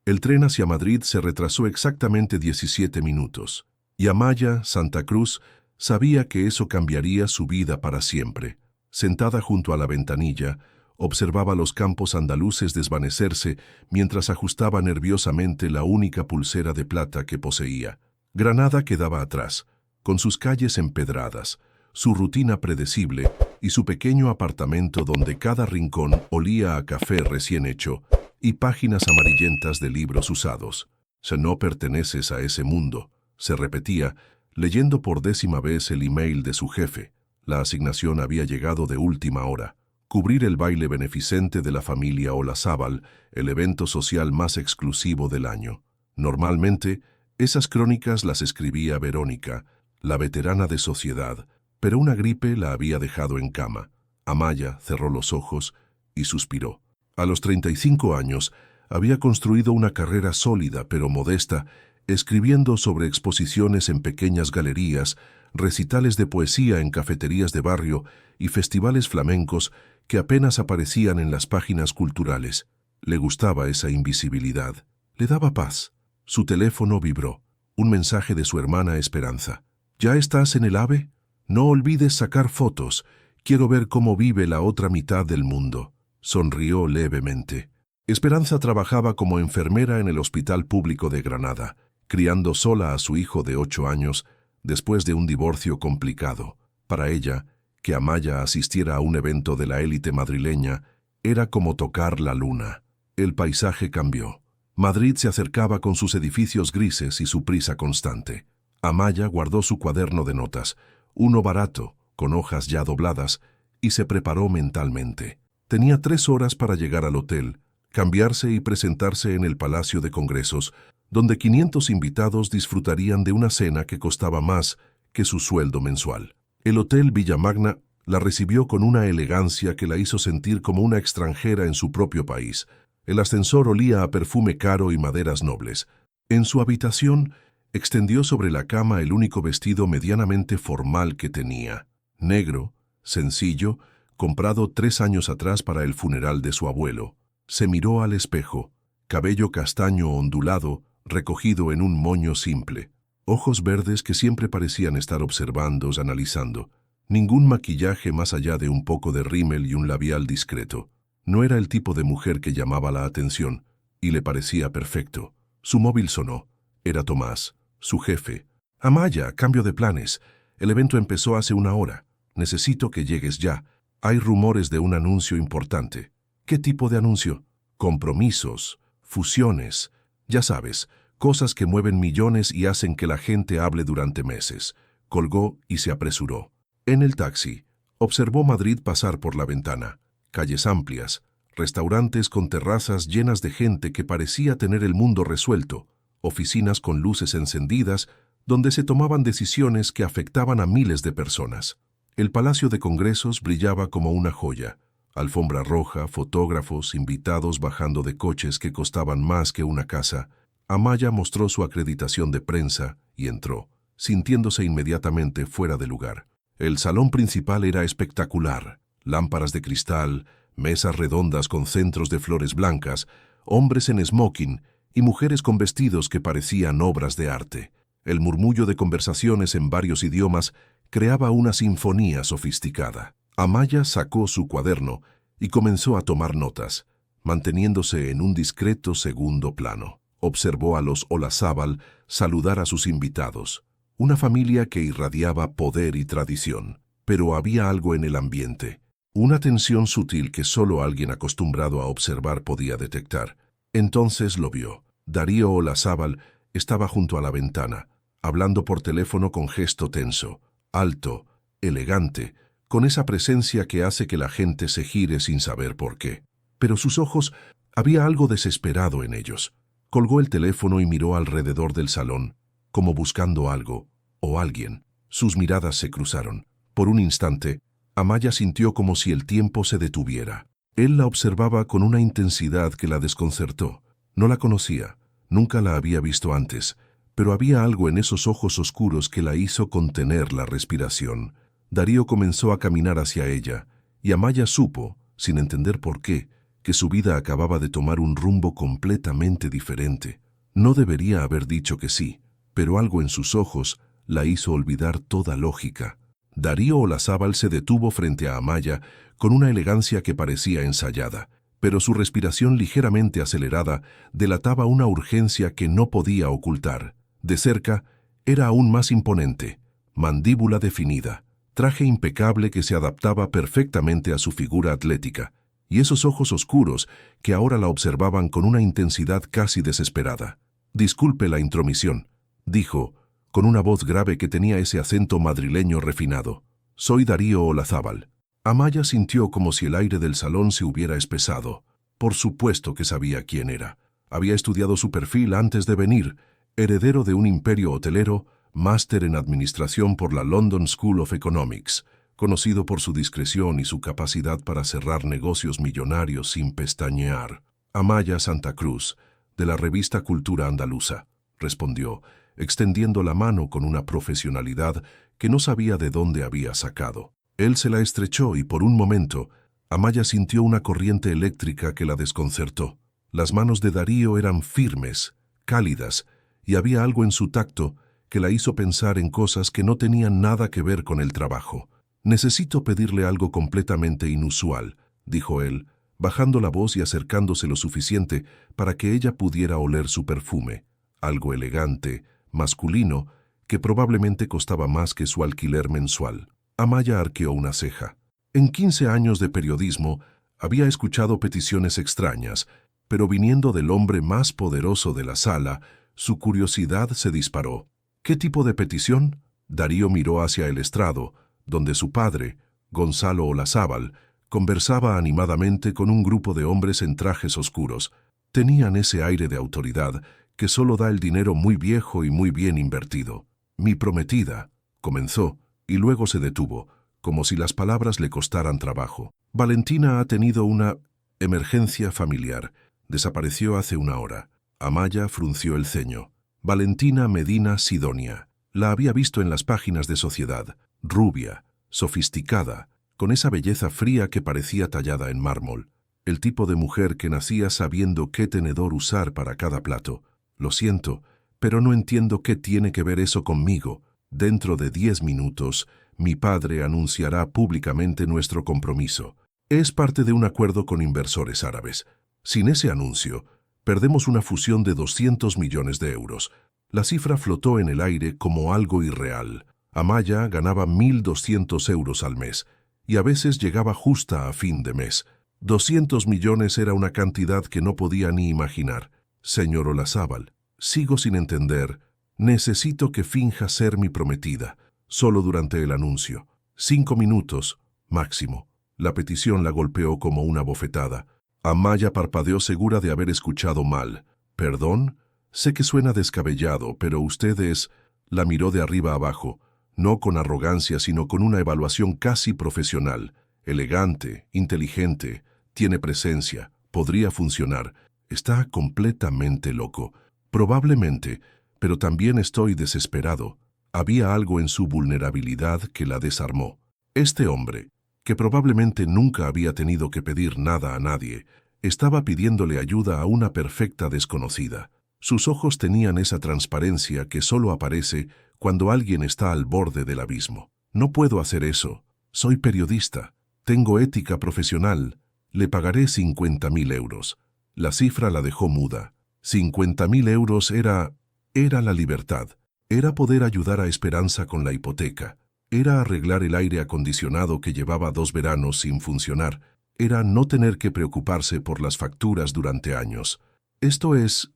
El tren hacia Madrid se retrasó exactamente 17 minutos, y Amaya, Santa Cruz, sabía que eso cambiaría su vida para siempre. Sentada junto a la ventanilla, observaba los campos andaluces desvanecerse mientras ajustaba nerviosamente la única pulsera de plata que poseía. Granada quedaba atrás, con sus calles empedradas, su rutina predecible y su pequeño apartamento donde cada rincón olía a café recién hecho y páginas amarillentas de libros usados. «Si no perteneces a ese mundo», se repetía, leyendo por 10ª vez el email de su jefe. La asignación había llegado de última hora. Cubrir el baile beneficente de la familia Olazábal, el evento social más exclusivo del año. Normalmente, esas crónicas las escribía Verónica, la veterana de sociedad, pero una gripe la había dejado en cama. Amaya cerró los ojos y suspiró. A los 35 años, había construido una carrera sólida pero modesta, escribiendo sobre exposiciones en pequeñas galerías, recitales de poesía en cafeterías de barrio y festivales flamencos que apenas aparecían en las páginas culturales. Le gustaba esa invisibilidad. Le daba paz. Su teléfono vibró. Un mensaje de su hermana Esperanza. «¿Ya estás en el AVE? No olvides sacar fotos. Quiero ver cómo vive la otra mitad del mundo». Sonrió levemente. Esperanza trabajaba como enfermera en el Hospital Público de Granada, criando sola a su hijo de 8 años después de un divorcio complicado. Para ella, que Amaya asistiera a un evento de la élite madrileña era como tocar la luna. El paisaje cambió. Madrid se acercaba con sus edificios grises y su prisa constante. Amaya guardó su cuaderno de notas, uno barato, con hojas ya dobladas, y se preparó mentalmente. Tenía 3 horas para llegar al hotel, cambiarse y presentarse en el Palacio de Congresos, donde 500 invitados disfrutarían de una cena que costaba más que su sueldo mensual. El Hotel Villamagna la recibió con una elegancia que la hizo sentir como una extranjera en su propio país. El ascensor olía a perfume caro y maderas nobles. En su habitación, extendió sobre la cama el único vestido medianamente formal que tenía. Negro, sencillo, comprado 3 años atrás para el funeral de su abuelo. Se miró al espejo, cabello castaño ondulado, recogido en un moño simple. Ojos verdes que siempre parecían estar observando, analizando. Ningún maquillaje más allá de un poco de rímel y un labial discreto. No era el tipo de mujer que llamaba la atención, y le parecía perfecto. Su móvil sonó. Era Tomás, su jefe. «Amaya, cambio de planes. El evento empezó hace 1 hora. Necesito que llegues ya. Hay rumores de un anuncio importante». «¿Qué tipo de anuncio?» «Compromisos, fusiones, ya sabes, cosas que mueven millones y hacen que la gente hable durante meses». Colgó y se apresuró. En el taxi, observó Madrid pasar por la ventana. Calles amplias, restaurantes con terrazas llenas de gente que parecía tener el mundo resuelto, oficinas con luces encendidas donde se tomaban decisiones que afectaban a miles de personas. El Palacio de Congresos brillaba como una joya. Alfombra roja, fotógrafos, invitados bajando de coches que costaban más que una casa. Amaya mostró su acreditación de prensa y entró, sintiéndose inmediatamente fuera de lugar. El salón principal era espectacular. Lámparas de cristal, mesas redondas con centros de flores blancas, hombres en smoking y mujeres con vestidos que parecían obras de arte. El murmullo de conversaciones en varios idiomas creaba una sinfonía sofisticada. Amaya sacó su cuaderno y comenzó a tomar notas, manteniéndose en un discreto segundo plano. Observó a los Olazábal saludar a sus invitados, una familia que irradiaba poder y tradición. Pero había algo en el ambiente, una tensión sutil que solo alguien acostumbrado a observar podía detectar. Entonces lo vio. Darío Olazábal estaba junto a la ventana, hablando por teléfono con gesto tenso, alto, elegante, con esa presencia que hace que la gente se gire sin saber por qué. Pero sus ojos, había algo desesperado en ellos. Colgó el teléfono y miró alrededor del salón, como buscando algo o alguien. Sus miradas se cruzaron. Por un instante, Amaya sintió como si el tiempo se detuviera. Él la observaba con una intensidad que la desconcertó. No la conocía, nunca la había visto antes, pero había algo en esos ojos oscuros que la hizo contener la respiración. Darío comenzó a caminar hacia ella, y Amaya supo, sin entender por qué, que su vida acababa de tomar un rumbo completamente diferente. No debería haber dicho que sí, pero algo en sus ojos la hizo olvidar toda lógica. Darío Olazábal se detuvo frente a Amaya con una elegancia que parecía ensayada, pero su respiración ligeramente acelerada delataba una urgencia que no podía ocultar. De cerca, era aún más imponente, mandíbula definida, traje impecable que se adaptaba perfectamente a su figura atlética, y esos ojos oscuros que ahora la observaban con una intensidad casi desesperada. «Disculpe la intromisión», dijo, con una voz grave que tenía ese acento madrileño refinado. «Soy Darío Olazábal». Amaya sintió como si el aire del salón se hubiera espesado. Por supuesto que sabía quién era. Había estudiado su perfil antes de venir, heredero de un imperio hotelero, máster en administración por la London School of Economics, conocido por su discreción y su capacidad para cerrar negocios millonarios sin pestañear. «Amaya Santa Cruz, de la revista Cultura Andaluza», respondió, extendiendo la mano con una profesionalidad que no sabía de dónde había sacado. Él se la estrechó y por un momento, Amaya sintió una corriente eléctrica que la desconcertó. Las manos de Darío eran firmes, cálidas, y había algo en su tacto que la hizo pensar en cosas que no tenían nada que ver con el trabajo. «Necesito pedirle algo completamente inusual», dijo él, bajando la voz y acercándose lo suficiente para que ella pudiera oler su perfume. Algo elegante, masculino, que probablemente costaba más que su alquiler mensual. Amaya arqueó una ceja. En 15 años de periodismo había escuchado peticiones extrañas, pero viniendo del hombre más poderoso de la sala, su curiosidad se disparó. «¿Qué tipo de petición?». Darío miró hacia el estrado, donde su padre, Gonzalo Olazábal, conversaba animadamente con un grupo de hombres en trajes oscuros. Tenían ese aire de autoridad que solo da el dinero muy viejo y muy bien invertido. «Mi prometida», comenzó, y luego se detuvo, como si las palabras le costaran trabajo. «Valentina ha tenido una emergencia familiar. Desapareció hace una hora». Amaya frunció el ceño. Valentina Medina Sidonia. La había visto en las páginas de Sociedad, rubia, sofisticada, con esa belleza fría que parecía tallada en mármol. El tipo de mujer que nacía sabiendo qué tenedor usar para cada plato. «Lo siento, pero no entiendo qué tiene que ver eso conmigo. Dentro de 10 minutos, mi padre anunciará públicamente nuestro compromiso. Es parte de un acuerdo con inversores árabes. Sin ese anuncio, perdemos una fusión de 200 millones de euros. La cifra flotó en el aire como algo irreal. Amaya ganaba 1.200 euros al mes, y a veces llegaba justa a fin de mes. 200 millones era una cantidad que no podía ni imaginar. «Señor Olazábal, sigo sin entender. Necesito que finja ser mi prometida, solo durante el anuncio. 5 minutos, máximo». La petición la golpeó como una bofetada. Amaya parpadeó segura de haber escuchado mal. «¿Perdón? Sé que suena descabellado, pero usted es...». La miró de arriba abajo, no con arrogancia, sino con una evaluación casi profesional. «Elegante, inteligente, tiene presencia, podría funcionar. Está completamente loco. Probablemente, pero también estoy desesperado». Había algo en su vulnerabilidad que la desarmó. Este hombre, que probablemente nunca había tenido que pedir nada a nadie, estaba pidiéndole ayuda a una perfecta desconocida. Sus ojos tenían esa transparencia que solo aparece cuando alguien está al borde del abismo. «No puedo hacer eso. Soy periodista. Tengo ética profesional. Le pagaré 50.000 euros». La cifra la dejó muda. 50.000 euros era la libertad. Era poder ayudar a Esperanza con la hipoteca. Era arreglar el aire acondicionado que llevaba 2 veranos sin funcionar. Era no tener que preocuparse por las facturas durante años. Esto es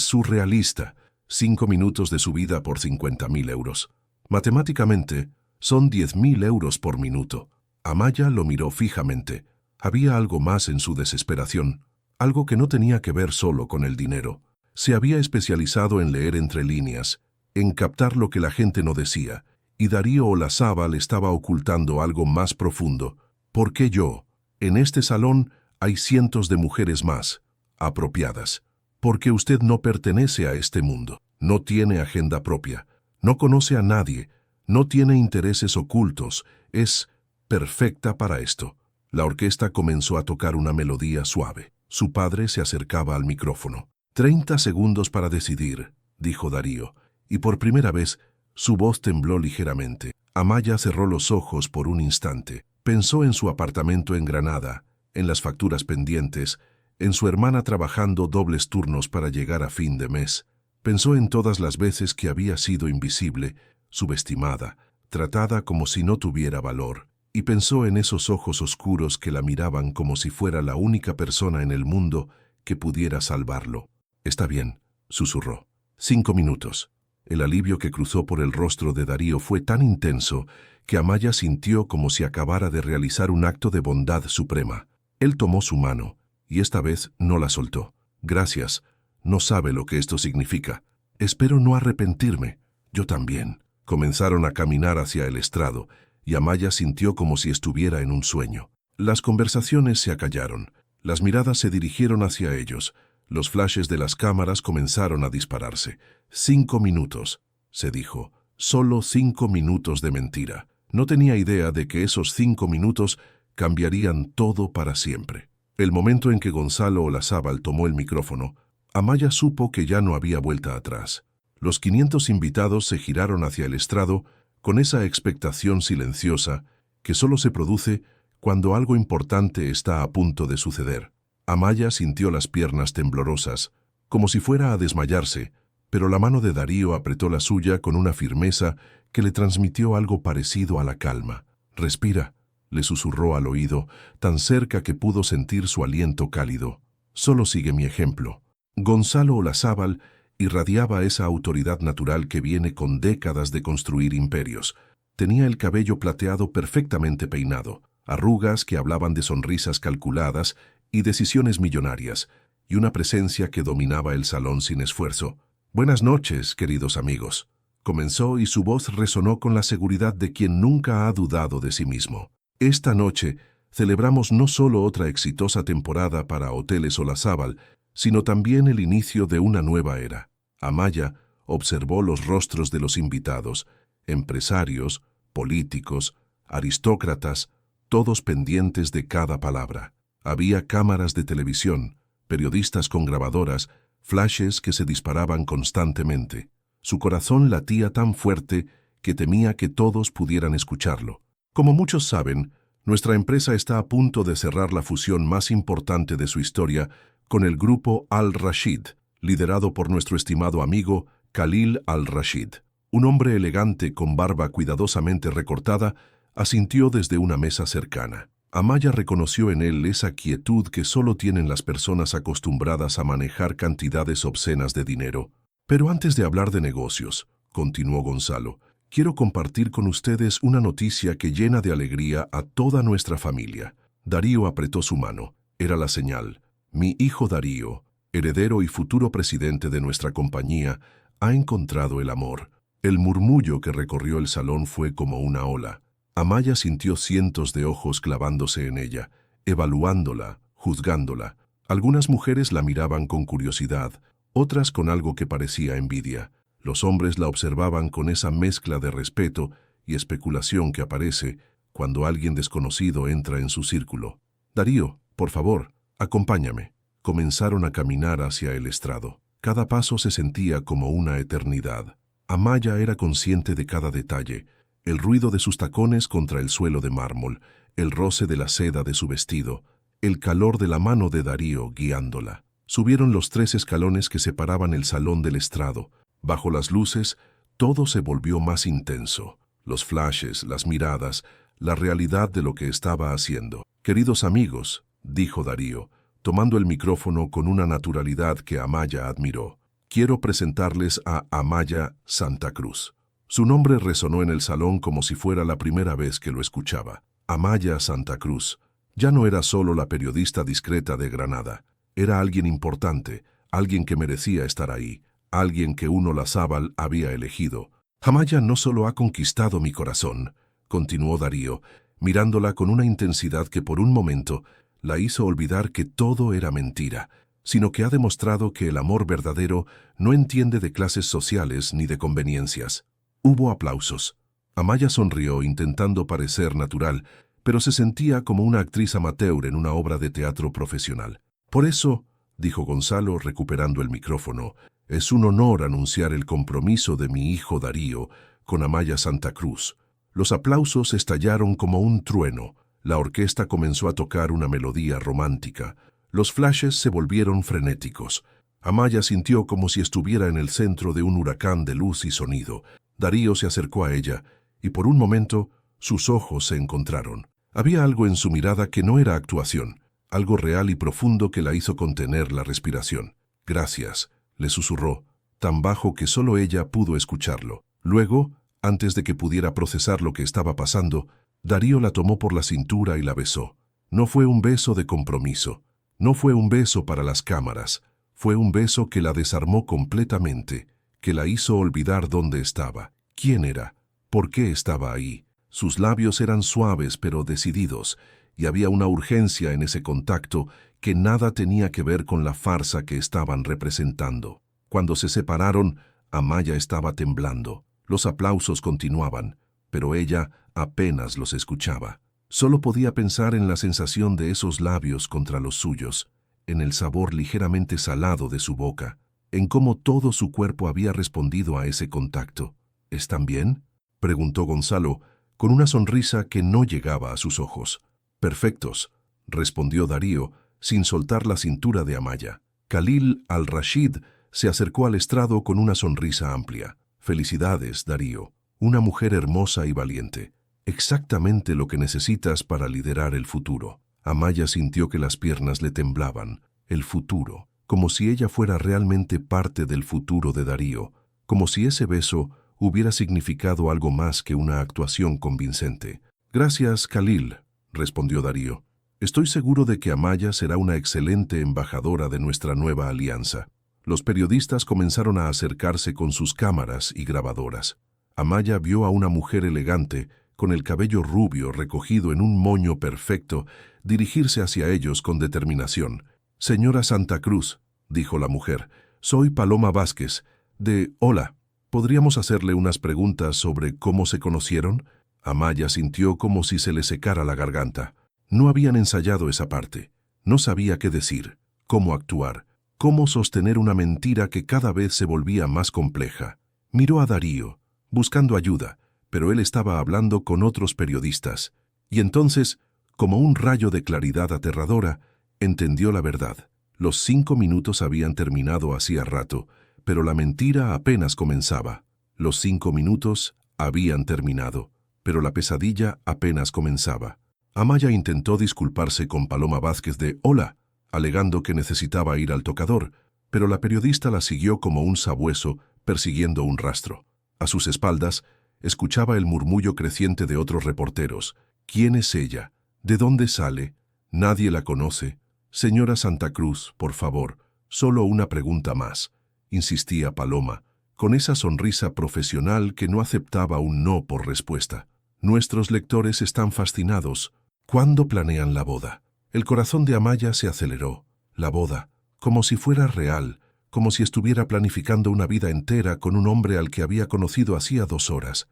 surrealista. 5 minutos de su vida por 50.000 euros. Matemáticamente, son 10.000 euros por minuto. Amaya lo miró fijamente. Había algo más en su desesperación, algo que no tenía que ver solo con el dinero. Se había especializado en leer entre líneas, en captar lo que la gente no decía, y Darío Olazábal estaba ocultando algo más profundo. «¿Por qué yo? En este salón hay cientos de mujeres más, apropiadas. Porque usted no pertenece a este mundo, no tiene agenda propia, no conoce a nadie, no tiene intereses ocultos, es perfecta para esto». La orquesta comenzó a tocar una melodía suave. Su padre se acercaba al micrófono. 30 segundos para decidir, dijo Darío, y por primera vez su voz tembló ligeramente. Amaya cerró los ojos por un instante. Pensó en su apartamento en Granada, en las facturas pendientes, en su hermana trabajando dobles turnos para llegar a fin de mes. Pensó en todas las veces que había sido invisible, subestimada, tratada como si no tuviera valor, y pensó en esos ojos oscuros que la miraban como si fuera la única persona en el mundo que pudiera salvarlo. «Está bien», susurró. 5 minutos. El alivio que cruzó por el rostro de Darío fue tan intenso que Amaya sintió como si acabara de realizar un acto de bondad suprema. Él tomó su mano, y esta vez no la soltó. «Gracias. No sabe lo que esto significa. Espero no arrepentirme. Yo también». Comenzaron a caminar hacia el estrado, y Amaya sintió como si estuviera en un sueño. Las conversaciones se acallaron. Las miradas se dirigieron hacia ellos. Los flashes de las cámaras comenzaron a dispararse. 5 minutos, se dijo. Solo 5 minutos de mentira. No tenía idea de que esos 5 minutos cambiarían todo para siempre. El momento en que Gonzalo Olazábal tomó el micrófono, Amaya supo que ya no había vuelta atrás. Los 500 invitados se giraron hacia el estrado con esa expectación silenciosa que solo se produce cuando algo importante está a punto de suceder. Amaya sintió las piernas temblorosas, como si fuera a desmayarse, pero la mano de Darío apretó la suya con una firmeza que le transmitió algo parecido a la calma. «Respira», le susurró al oído, tan cerca que pudo sentir su aliento cálido. «Solo sigue mi ejemplo». Gonzalo Olazábal irradiaba esa autoridad natural que viene con décadas de construir imperios. Tenía el cabello plateado perfectamente peinado, arrugas que hablaban de sonrisas calculadas y decisiones millonarias, y una presencia que dominaba el salón sin esfuerzo. «Buenas noches, queridos amigos», comenzó, y su voz resonó con la seguridad de quien nunca ha dudado de sí mismo. «Esta noche celebramos no solo otra exitosa temporada para Hoteles Olazábal, sino también el inicio de una nueva era». Amaya observó los rostros de los invitados, empresarios, políticos, aristócratas, todos pendientes de cada palabra. Había cámaras de televisión, periodistas con grabadoras, flashes que se disparaban constantemente. Su corazón latía tan fuerte que temía que todos pudieran escucharlo. Como muchos saben, nuestra empresa está a punto de cerrar la fusión más importante de su historia con el grupo Al-Rashid, liderado por nuestro estimado amigo Khalil Al-Rashid. Un hombre elegante con barba cuidadosamente recortada asintió desde una mesa cercana. Amaya reconoció en él esa quietud que solo tienen las personas acostumbradas a manejar cantidades obscenas de dinero. «Pero antes de hablar de negocios», continuó Gonzalo, «quiero compartir con ustedes una noticia que llena de alegría a toda nuestra familia». Darío apretó su mano. Era la señal. «Mi hijo Darío, heredero y futuro presidente de nuestra compañía, ha encontrado el amor». El murmullo que recorrió el salón fue como una ola. Amaya sintió cientos de ojos clavándose en ella, evaluándola, juzgándola. Algunas mujeres la miraban con curiosidad, otras con algo que parecía envidia. Los hombres la observaban con esa mezcla de respeto y especulación que aparece cuando alguien desconocido entra en su círculo. «Darío, por favor, acompáñame». Comenzaron a caminar hacia el estrado. Cada paso se sentía como una eternidad. Amaya era consciente de cada detalle: el ruido de sus tacones contra el suelo de mármol, el roce de la seda de su vestido, el calor de la mano de Darío guiándola. Subieron los 3 escalones que separaban el salón del estrado. Bajo las luces, todo se volvió más intenso. Los flashes, las miradas, la realidad de lo que estaba haciendo. «Queridos amigos», dijo Darío, tomando el micrófono con una naturalidad que Amaya admiró, «quiero presentarles a Amaya Santa Cruz». Su nombre resonó en el salón como si fuera la primera vez que lo escuchaba. Amaya Santa Cruz ya no era solo la periodista discreta de Granada. Era alguien importante, alguien que merecía estar ahí, alguien que Olazábal había elegido. «Amaya no solo ha conquistado mi corazón», continuó Darío, mirándola con una intensidad que por un momento la hizo olvidar que todo era mentira, sino que ha demostrado que el amor verdadero no entiende de clases sociales ni de conveniencias. Hubo aplausos. Amaya sonrió intentando parecer natural, pero se sentía como una actriz amateur en una obra de teatro profesional. Por eso, dijo Gonzalo recuperando el micrófono, es un honor anunciar el compromiso de mi hijo Darío con Amaya Santa Cruz. Los aplausos estallaron como un trueno. La orquesta comenzó a tocar una melodía romántica. Los flashes se volvieron frenéticos. Amaya sintió como si estuviera en el centro de un huracán de luz y sonido. Darío se acercó a ella, y por un momento sus ojos se encontraron. Había algo en su mirada que no era actuación, algo real y profundo que la hizo contener la respiración. «Gracias», le susurró, tan bajo que solo ella pudo escucharlo. Luego, antes de que pudiera procesar lo que estaba pasando, Darío la tomó por la cintura y la besó. No fue un beso de compromiso, no fue un beso para las cámaras, fue un beso que la desarmó completamente, que la hizo olvidar dónde estaba, quién era, por qué estaba ahí. Sus labios eran suaves pero decididos, y había una urgencia en ese contacto que nada tenía que ver con la farsa que estaban representando. Cuando se separaron, Amaya estaba temblando. Los aplausos continuaban, pero ella apenas los escuchaba. Solo podía pensar en la sensación de esos labios contra los suyos, en el sabor ligeramente salado de su boca, en cómo todo su cuerpo había respondido a ese contacto. ¿Están bien?, preguntó Gonzalo, con una sonrisa que no llegaba a sus ojos. «Perfectos», respondió Darío, sin soltar la cintura de Amaya. Khalil al-Rashid se acercó al estrado con una sonrisa amplia. «Felicidades, Darío. Una mujer hermosa y valiente. Exactamente lo que necesitas para liderar el futuro». Amaya sintió que las piernas le temblaban. El futuro, como si ella fuera realmente parte del futuro de Darío, como si ese beso hubiera significado algo más que una actuación convincente. «Gracias, Khalil», respondió Darío. «Estoy seguro de que Amaya será una excelente embajadora de nuestra nueva alianza». Los periodistas comenzaron a acercarse con sus cámaras y grabadoras. Amaya vio a una mujer elegante, con el cabello rubio recogido en un moño perfecto, dirigirse hacia ellos con determinación. «Señora Santa Cruz», dijo la mujer, «soy Paloma Vázquez, de Hola. ¿Podríamos hacerle unas preguntas sobre cómo se conocieron?» Amaya sintió como si se le secara la garganta. No habían ensayado esa parte. No sabía qué decir, cómo actuar, cómo sostener una mentira que cada vez se volvía más compleja. Miró a Darío, buscando ayuda, pero él estaba hablando con otros periodistas. Y entonces, como un rayo de claridad aterradora, entendió la verdad. Los 5 minutos habían terminado hacía rato, pero la mentira apenas comenzaba. Los 5 minutos habían terminado, pero la pesadilla apenas comenzaba. Amaya intentó disculparse con Paloma Vázquez de Hola, alegando que necesitaba ir al tocador, pero la periodista la siguió como un sabueso persiguiendo un rastro. A sus espaldas, escuchaba el murmullo creciente de otros reporteros. «¿Quién es ella? ¿De dónde sale? Nadie la conoce. Señora Santa Cruz, por favor, solo una pregunta más», insistía Paloma, con esa sonrisa profesional que no aceptaba un no por respuesta. «Nuestros lectores están fascinados. ¿Cuándo planean la boda?» El corazón de Amaya se aceleró. La boda, como si fuera real, como si estuviera planificando una vida entera con un hombre al que había conocido hacía 2 horas.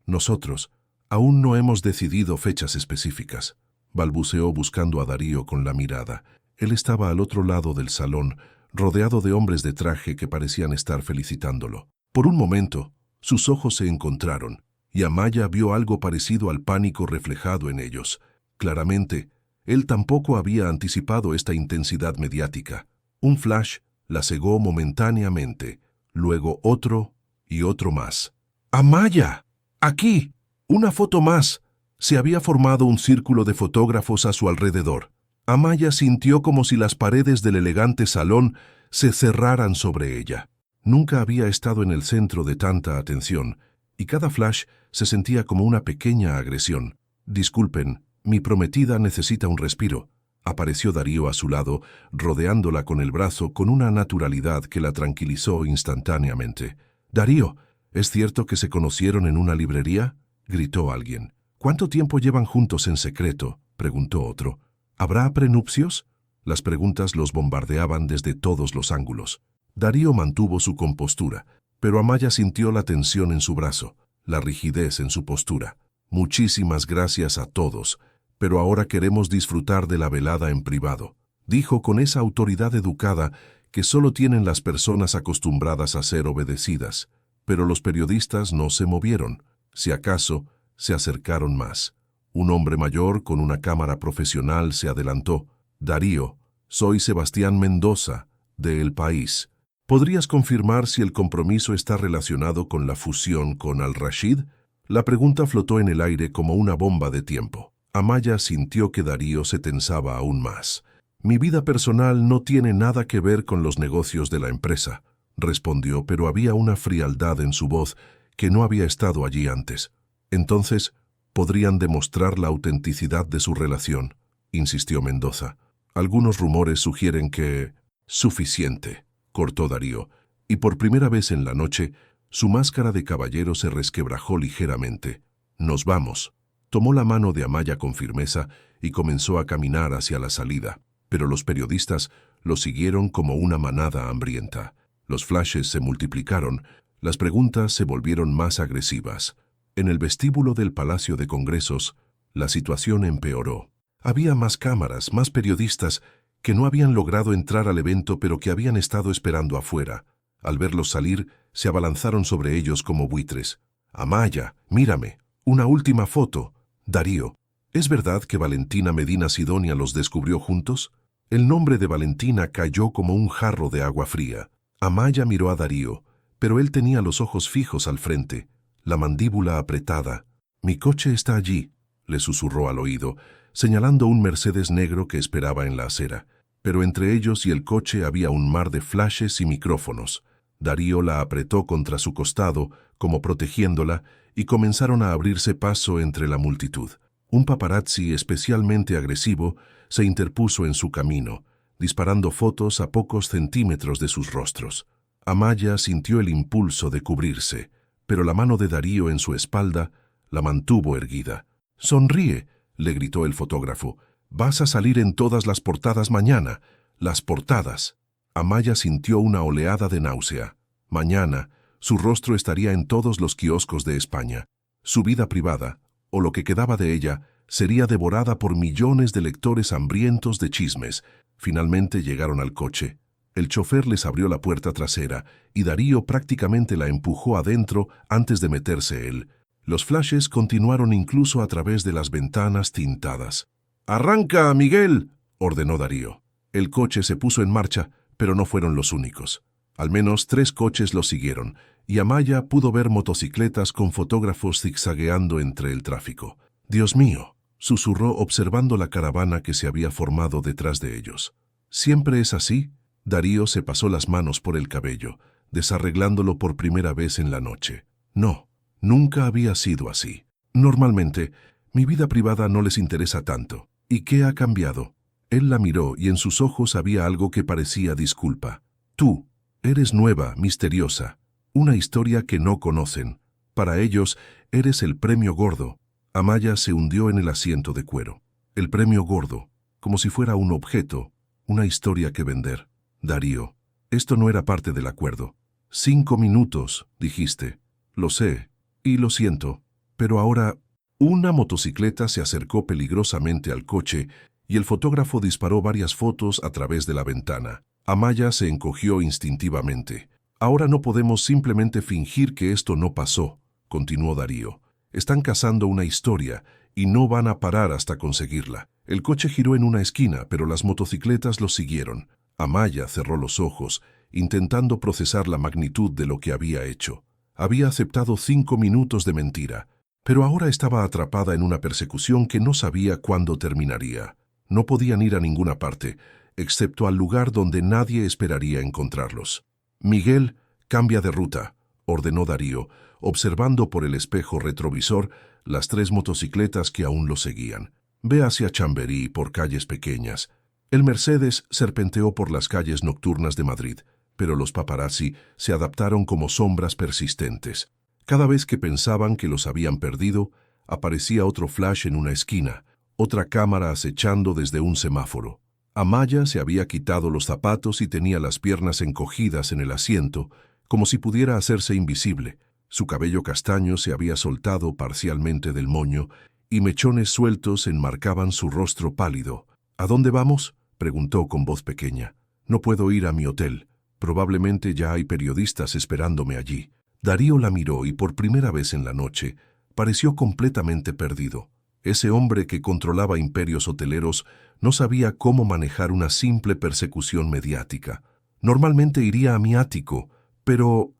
Nosotros, aún no hemos decidido fechas específicas», balbuceó buscando a Darío con la mirada. Él estaba al otro lado del salón, rodeado de hombres de traje que parecían estar felicitándolo. Por un momento, sus ojos se encontraron, y Amaya vio algo parecido al pánico reflejado en ellos. Claramente, él tampoco había anticipado esta intensidad mediática. Un flash la cegó momentáneamente, luego otro y otro más. «¡Amaya! ¡Aquí! ¡Una foto más!». Se había formado un círculo de fotógrafos a su alrededor. Amaya sintió como si las paredes del elegante salón se cerraran sobre ella. Nunca había estado en el centro de tanta atención, y cada flash se sentía como una pequeña agresión. «Disculpen, mi prometida necesita un respiro». Apareció Darío a su lado, rodeándola con el brazo con una naturalidad que la tranquilizó instantáneamente. «Darío, ¿es cierto que se conocieron en una librería?», gritó alguien. «¿Cuánto tiempo llevan juntos en secreto?», preguntó otro. «¿Habrá prenupcios?». Las preguntas los bombardeaban desde todos los ángulos. Darío mantuvo su compostura, pero Amaya sintió la tensión en su brazo, la rigidez en su postura. Muchísimas gracias a todos, pero ahora queremos disfrutar de la velada en privado, dijo con esa autoridad educada que solo tienen las personas acostumbradas a ser obedecidas. Pero los periodistas no se movieron. Si acaso, se acercaron más. Un hombre mayor con una cámara profesional se adelantó. Darío, soy Sebastián Mendoza, de El País. ¿Podrías confirmar si el compromiso está relacionado con la fusión con Al-Rashid? La pregunta flotó en el aire como una bomba de tiempo. Amaya sintió que Darío se tensaba aún más. Mi vida personal no tiene nada que ver con los negocios de la empresa, respondió, pero había una frialdad en su voz que no había estado allí antes. Entonces, ¿podrían demostrar la autenticidad de su relación?, insistió Mendoza. Algunos rumores sugieren que... Suficiente, cortó Darío, y por primera vez en la noche, su máscara de caballero se resquebrajó ligeramente. Nos vamos. Tomó la mano de Amaya con firmeza y comenzó a caminar hacia la salida, pero los periodistas lo siguieron como una manada hambrienta. Los flashes se multiplicaron, las preguntas se volvieron más agresivas. En el vestíbulo del Palacio de Congresos, la situación empeoró. Había más cámaras, más periodistas que no habían logrado entrar al evento pero que habían estado esperando afuera. Al verlos salir, se abalanzaron sobre ellos como buitres. Amaya, mírame, una última foto. Darío, ¿es verdad que Valentina Medina Sidonia los descubrió juntos? El nombre de Valentina cayó como un jarro de agua fría. Amaya miró a Darío, pero él tenía los ojos fijos al frente, la mandíbula apretada. «Mi coche está allí», le susurró al oído, señalando un Mercedes negro que esperaba en la acera. Pero entre ellos y el coche había un mar de flashes y micrófonos. Darío la apretó contra su costado, como protegiéndola, y comenzaron a abrirse paso entre la multitud. Un paparazzi especialmente agresivo se interpuso en su camino, disparando fotos a pocos centímetros de sus rostros. Amaya sintió el impulso de cubrirse, pero la mano de Darío en su espalda la mantuvo erguida. «Sonríe», le gritó el fotógrafo. «Vas a salir en todas las portadas mañana. Las portadas». Amaya sintió una oleada de náusea. Mañana, su rostro estaría en todos los kioscos de España. Su vida privada, o lo que quedaba de ella, sería devorada por millones de lectores hambrientos de chismes. Finalmente llegaron al coche. El chofer les abrió la puerta trasera y Darío prácticamente la empujó adentro antes de meterse él. Los flashes continuaron incluso a través de las ventanas tintadas. «¡Arranca, Miguel!», ordenó Darío. El coche se puso en marcha, pero no fueron los únicos. Al menos 3 coches los siguieron, y Amaya pudo ver motocicletas con fotógrafos zigzagueando entre el tráfico. «Dios mío», susurró observando la caravana que se había formado detrás de ellos. «¿Siempre es así?». Darío se pasó las manos por el cabello, desarreglándolo por primera vez en la noche. «No, nunca había sido así. Normalmente, mi vida privada no les interesa tanto». «¿Y qué ha cambiado?». Él la miró y en sus ojos había algo que parecía disculpa. «Tú, eres nueva, misteriosa, una historia que no conocen. Para ellos, eres el premio gordo». Amaya se hundió en el asiento de cuero. El premio gordo, como si fuera un objeto, una historia que vender. «Darío, esto no era parte del acuerdo». «5 minutos», dijiste. «Lo sé, y lo siento, pero ahora...». Una motocicleta se acercó peligrosamente al coche y el fotógrafo disparó varias fotos a través de la ventana. Amaya se encogió instintivamente. «Ahora no podemos simplemente fingir que esto no pasó», continuó Darío. «Están cazando una historia y no van a parar hasta conseguirla». El coche giró en una esquina, pero las motocicletas lo siguieron. Amaya cerró los ojos, intentando procesar la magnitud de lo que había hecho. Había aceptado 5 minutos de mentira, pero ahora estaba atrapada en una persecución que no sabía cuándo terminaría. No podían ir a ninguna parte, excepto al lugar donde nadie esperaría encontrarlos. «Miguel, cambia de ruta», ordenó Darío, observando por el espejo retrovisor las 3 motocicletas que aún lo seguían. «Ve hacia Chamberí por calles pequeñas». El Mercedes serpenteó por las calles nocturnas de Madrid, pero los paparazzi se adaptaron como sombras persistentes. Cada vez que pensaban que los habían perdido, aparecía otro flash en una esquina, otra cámara acechando desde un semáforo. Amaya se había quitado los zapatos y tenía las piernas encogidas en el asiento, como si pudiera hacerse invisible. Su cabello castaño se había soltado parcialmente del moño y mechones sueltos enmarcaban su rostro pálido. ¿A dónde vamos?, preguntó con voz pequeña. No puedo ir a mi hotel. Probablemente ya hay periodistas esperándome allí. Darío la miró y por primera vez en la noche pareció completamente perdido. Ese hombre que controlaba imperios hoteleros no sabía cómo manejar una simple persecución mediática. Normalmente iría a mi ático, pero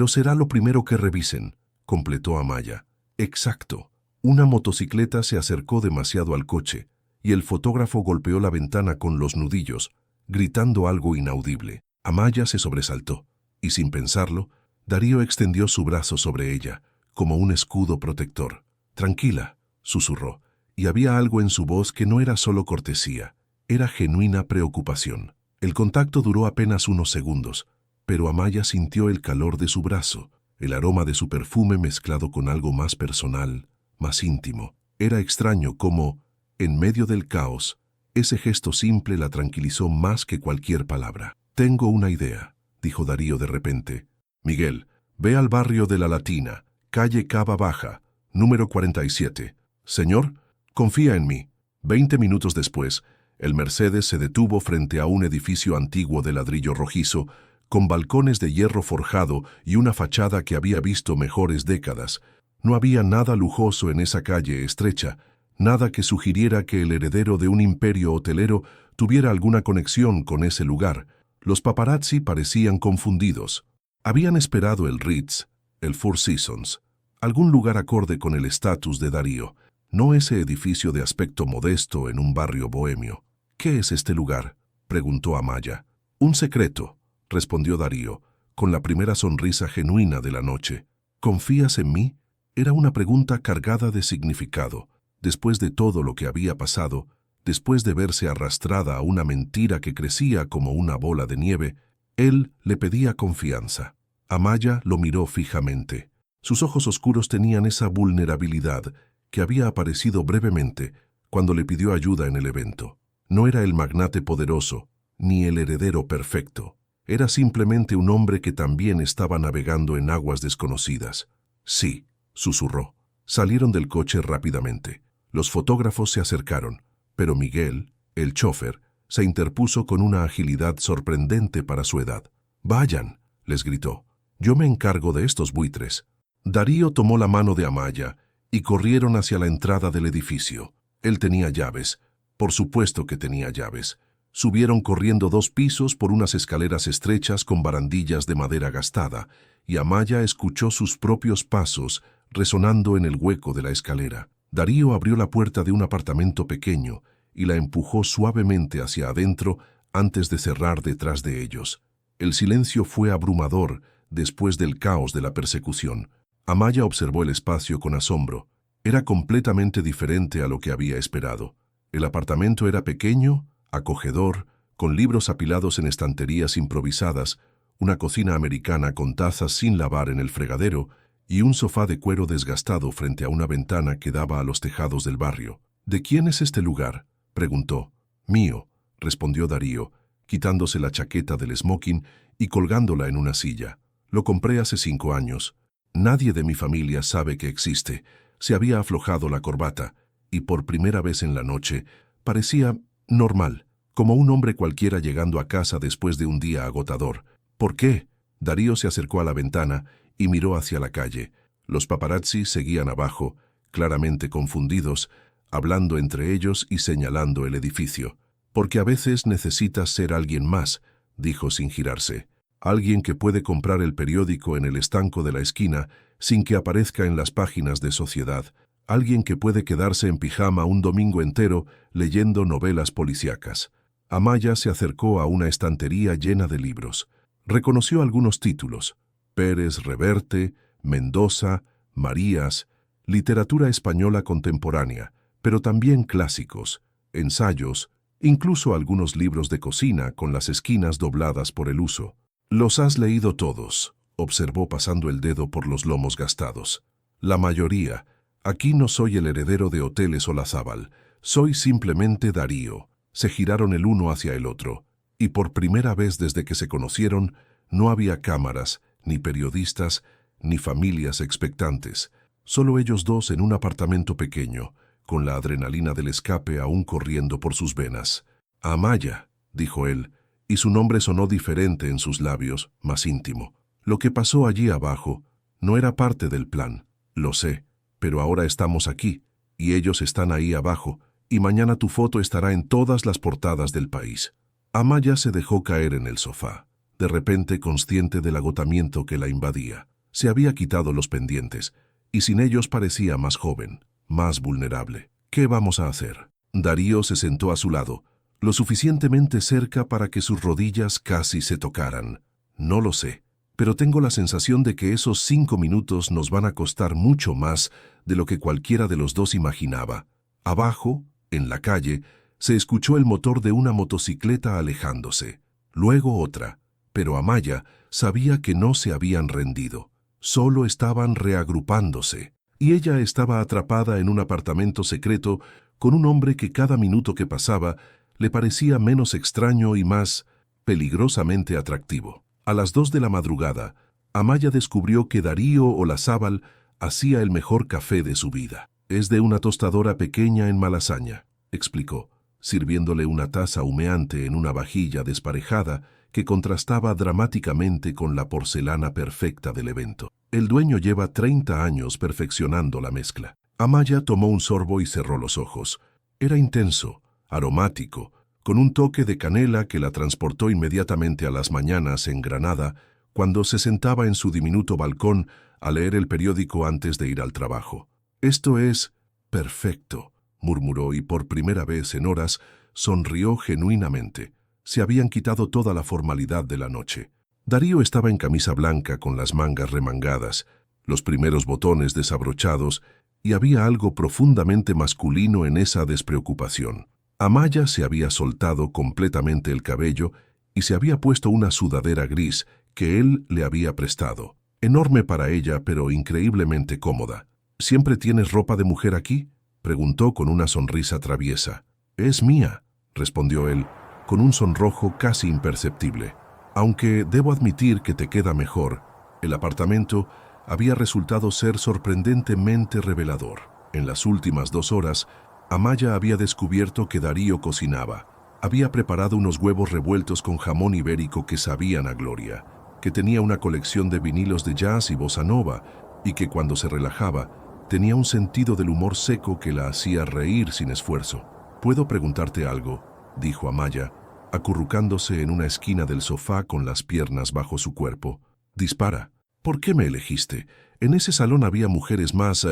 será lo primero que revisen, completó Amaya. Exacto. Una motocicleta se acercó demasiado al coche y el fotógrafo golpeó la ventana con los nudillos, gritando algo inaudible. Amaya se sobresaltó y, sin pensarlo, Darío extendió su brazo sobre ella, como un escudo protector. Tranquila, susurró, y había algo en su voz que no era solo cortesía, era genuina preocupación. El contacto duró apenas unos segundos, pero Amaya sintió el calor de su brazo, el aroma de su perfume mezclado con algo más personal, más íntimo. Era extraño cómo, en medio del caos, ese gesto simple la tranquilizó más que cualquier palabra. Tengo una idea, dijo Darío de repente. Miguel, ve al barrio de La Latina, calle Cava Baja, número 47. Señor, confía en mí. 20 minutos después, el Mercedes se detuvo frente a un edificio antiguo de ladrillo rojizo, con balcones de hierro forjado y una fachada que había visto mejores décadas. No había nada lujoso en esa calle estrecha, nada que sugiriera que el heredero de un imperio hotelero tuviera alguna conexión con ese lugar. Los paparazzi parecían confundidos. Habían esperado el Ritz, el Four Seasons, algún lugar acorde con el estatus de Darío, no ese edificio de aspecto modesto en un barrio bohemio. ¿Qué es este lugar?, preguntó Amaya. Un secreto, respondió Darío, con la primera sonrisa genuina de la noche. ¿Confías en mí? Era una pregunta cargada de significado. Después de todo lo que había pasado, después de verse arrastrada a una mentira que crecía como una bola de nieve, él le pedía confianza. Amaya lo miró fijamente. Sus ojos oscuros tenían esa vulnerabilidad que había aparecido brevemente cuando le pidió ayuda en el evento. No era el magnate poderoso, ni el heredero perfecto. Era simplemente un hombre que también estaba navegando en aguas desconocidas. Sí, susurró. Salieron del coche rápidamente. Los fotógrafos se acercaron, pero Miguel, el chófer, se interpuso con una agilidad sorprendente para su edad. «Vayan», les gritó. «Yo me encargo de estos buitres». Darío tomó la mano de Amaya y corrieron hacia la entrada del edificio. Él tenía llaves. Por supuesto que tenía llaves. Subieron corriendo 2 pisos por unas escaleras estrechas con barandillas de madera gastada, y Amaya escuchó sus propios pasos resonando en el hueco de la escalera. Darío abrió la puerta de un apartamento pequeño y la empujó suavemente hacia adentro antes de cerrar detrás de ellos. El silencio fue abrumador después del caos de la persecución. Amaya observó el espacio con asombro. Era completamente diferente a lo que había esperado. El apartamento era pequeño, acogedor, con libros apilados en estanterías improvisadas, una cocina americana con tazas sin lavar en el fregadero y un sofá de cuero desgastado frente a una ventana que daba a los tejados del barrio. «¿De quién es este lugar?», preguntó. «Mío», respondió Darío, quitándose la chaqueta del smoking y colgándola en una silla. «Lo compré hace 5 años. Nadie de mi familia sabe que existe». Se había aflojado la corbata y por primera vez en la noche parecía normal, como un hombre cualquiera llegando a casa después de un día agotador. «¿Por qué?». Darío se acercó a la ventana y miró hacia la calle. Los paparazzi seguían abajo, claramente confundidos, hablando entre ellos y señalando el edificio. «Porque a veces necesitas ser alguien más», dijo sin girarse. «Alguien que puede comprar el periódico en el estanco de la esquina sin que aparezca en las páginas de Sociedad. Alguien que puede quedarse en pijama un domingo entero leyendo novelas policíacas». Amaya se acercó a una estantería llena de libros. Reconoció algunos títulos: Pérez Reverte, Mendoza, Marías, literatura española contemporánea, pero también clásicos, ensayos, incluso algunos libros de cocina con las esquinas dobladas por el uso. «Los has leído todos», observó pasando el dedo por los lomos gastados. «La mayoría. Aquí no soy el heredero de Hoteles Olazábal, soy simplemente Darío». Se giraron el uno hacia el otro, y por primera vez desde que se conocieron, no había cámaras, ni periodistas, ni familias expectantes. Solo ellos dos en un apartamento pequeño, con la adrenalina del escape aún corriendo por sus venas. «Amaya», dijo él, y su nombre sonó diferente en sus labios, más íntimo. «Lo que pasó allí abajo no era parte del plan, lo sé, pero ahora estamos aquí, y ellos están ahí abajo, y mañana tu foto estará en todas las portadas del país». Amaya se dejó caer en el sofá, de repente consciente del agotamiento que la invadía. Se había quitado los pendientes, y sin ellos parecía más joven, más vulnerable. «¿Qué vamos a hacer?». Darío se sentó a su lado, lo suficientemente cerca para que sus rodillas casi se tocaran. «No lo sé, pero tengo la sensación de que esos 5 minutos nos van a costar mucho más de lo que cualquiera de los dos imaginaba». Abajo, en la calle, se escuchó el motor de una motocicleta alejándose. Luego otra, pero Amaya sabía que no se habían rendido. Solo estaban reagrupándose, y ella estaba atrapada en un apartamento secreto con un hombre que cada minuto que pasaba le parecía menos extraño y más peligrosamente atractivo. A las 2 de la madrugada, Amaya descubrió que Darío Olazábal hacía el mejor café de su vida. «Es de una tostadora pequeña en Malasaña», explicó, sirviéndole una taza humeante en una vajilla desparejada que contrastaba dramáticamente con la porcelana perfecta del evento. «El dueño lleva 30 años perfeccionando la mezcla». Amaya tomó un sorbo y cerró los ojos. Era intenso, aromático, con un toque de canela que la transportó inmediatamente a las mañanas en Granada, cuando se sentaba en su diminuto balcón a leer el periódico antes de ir al trabajo. «Esto es perfecto», murmuró, y por primera vez en horas sonrió genuinamente. Se habían quitado toda la formalidad de la noche. Darío estaba en camisa blanca con las mangas remangadas, los primeros botones desabrochados, y había algo profundamente masculino en esa despreocupación. Amaya se había soltado completamente el cabello y se había puesto una sudadera gris que él le había prestado. Enorme para ella, pero increíblemente cómoda. «¿Siempre tienes ropa de mujer aquí?», preguntó con una sonrisa traviesa. «Es mía», respondió él, con un sonrojo casi imperceptible. «Aunque debo admitir que te queda mejor». El apartamento había resultado ser sorprendentemente revelador. En las últimas 2 horas, Amaya había descubierto que Darío cocinaba. Había preparado unos huevos revueltos con jamón ibérico que sabían a gloria, que tenía una colección de vinilos de jazz y bossa nova, y que cuando se relajaba, tenía un sentido del humor seco que la hacía reír sin esfuerzo. «¿Puedo preguntarte algo?», dijo Amaya, acurrucándose en una esquina del sofá con las piernas bajo su cuerpo. «Dispara. ¿Por qué me elegiste? En ese salón había mujeres más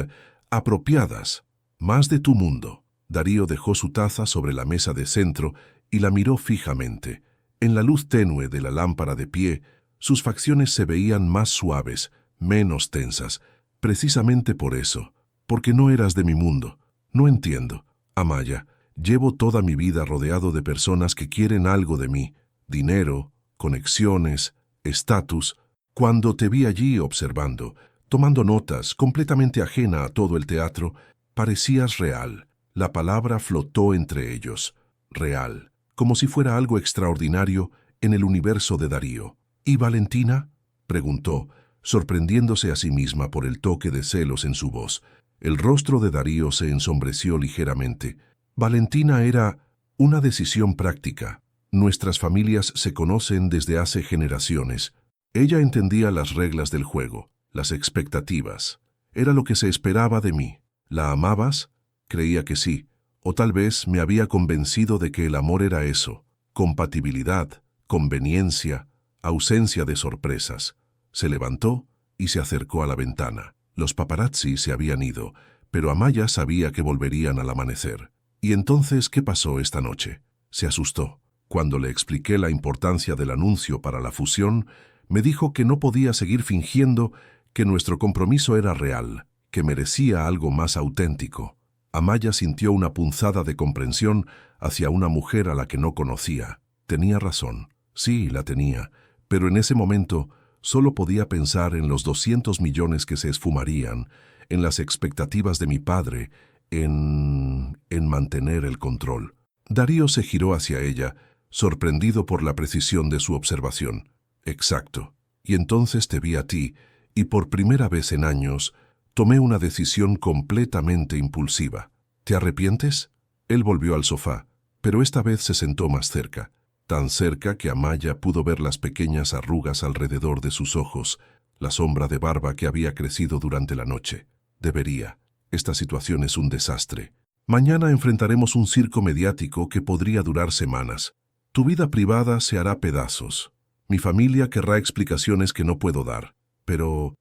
apropiadas, más de tu mundo». Darío dejó su taza sobre la mesa de centro y la miró fijamente. En la luz tenue de la lámpara de pie, sus facciones se veían más suaves, menos tensas. «Precisamente por eso, porque no eras de mi mundo». «No entiendo, Amaya. Llevo toda mi vida rodeado de personas que quieren algo de mí, dinero, conexiones, estatus. Cuando te vi allí observando, tomando notas, completamente ajena a todo el teatro, parecías real». La palabra flotó entre ellos. Real, como si fuera algo extraordinario en el universo de Darío. «¿Y Valentina?», preguntó, sorprendiéndose a sí misma por el toque de celos en su voz. El rostro de Darío se ensombreció ligeramente. «Valentina era una decisión práctica. Nuestras familias se conocen desde hace generaciones. Ella entendía las reglas del juego, las expectativas. Era lo que se esperaba de mí. ¿La amabas?». Creía que sí, o tal vez me había convencido de que el amor era eso: compatibilidad, conveniencia, ausencia de sorpresas. Se levantó y se acercó a la ventana. Los paparazzi se habían ido, pero Amaya sabía que volverían al amanecer. «¿Y entonces qué pasó esta noche?». Se asustó. Cuando le expliqué la importancia del anuncio para la fusión, me dijo que no podía seguir fingiendo, que nuestro compromiso era real, que merecía algo más auténtico. Amaya sintió una punzada de comprensión hacia una mujer a la que no conocía. Tenía razón. Sí, la tenía, pero en ese momento solo podía pensar en los 200 millones que se esfumarían, en las expectativas de mi padre, en mantener el control. Darío se giró hacia ella, sorprendido por la precisión de su observación. «Exacto. Y entonces te vi a ti, y por primera vez en años tomé una decisión completamente impulsiva. ¿Te arrepientes? Él volvió al sofá, pero esta vez se sentó más cerca, tan cerca que Amaya pudo ver las pequeñas arrugas alrededor de sus ojos, la sombra de barba que había crecido durante la noche. Debería. Esta situación es un desastre. Mañana enfrentaremos un circo mediático que podría durar semanas. Tu vida privada se hará pedazos. Mi familia querrá explicaciones que no puedo dar. Pero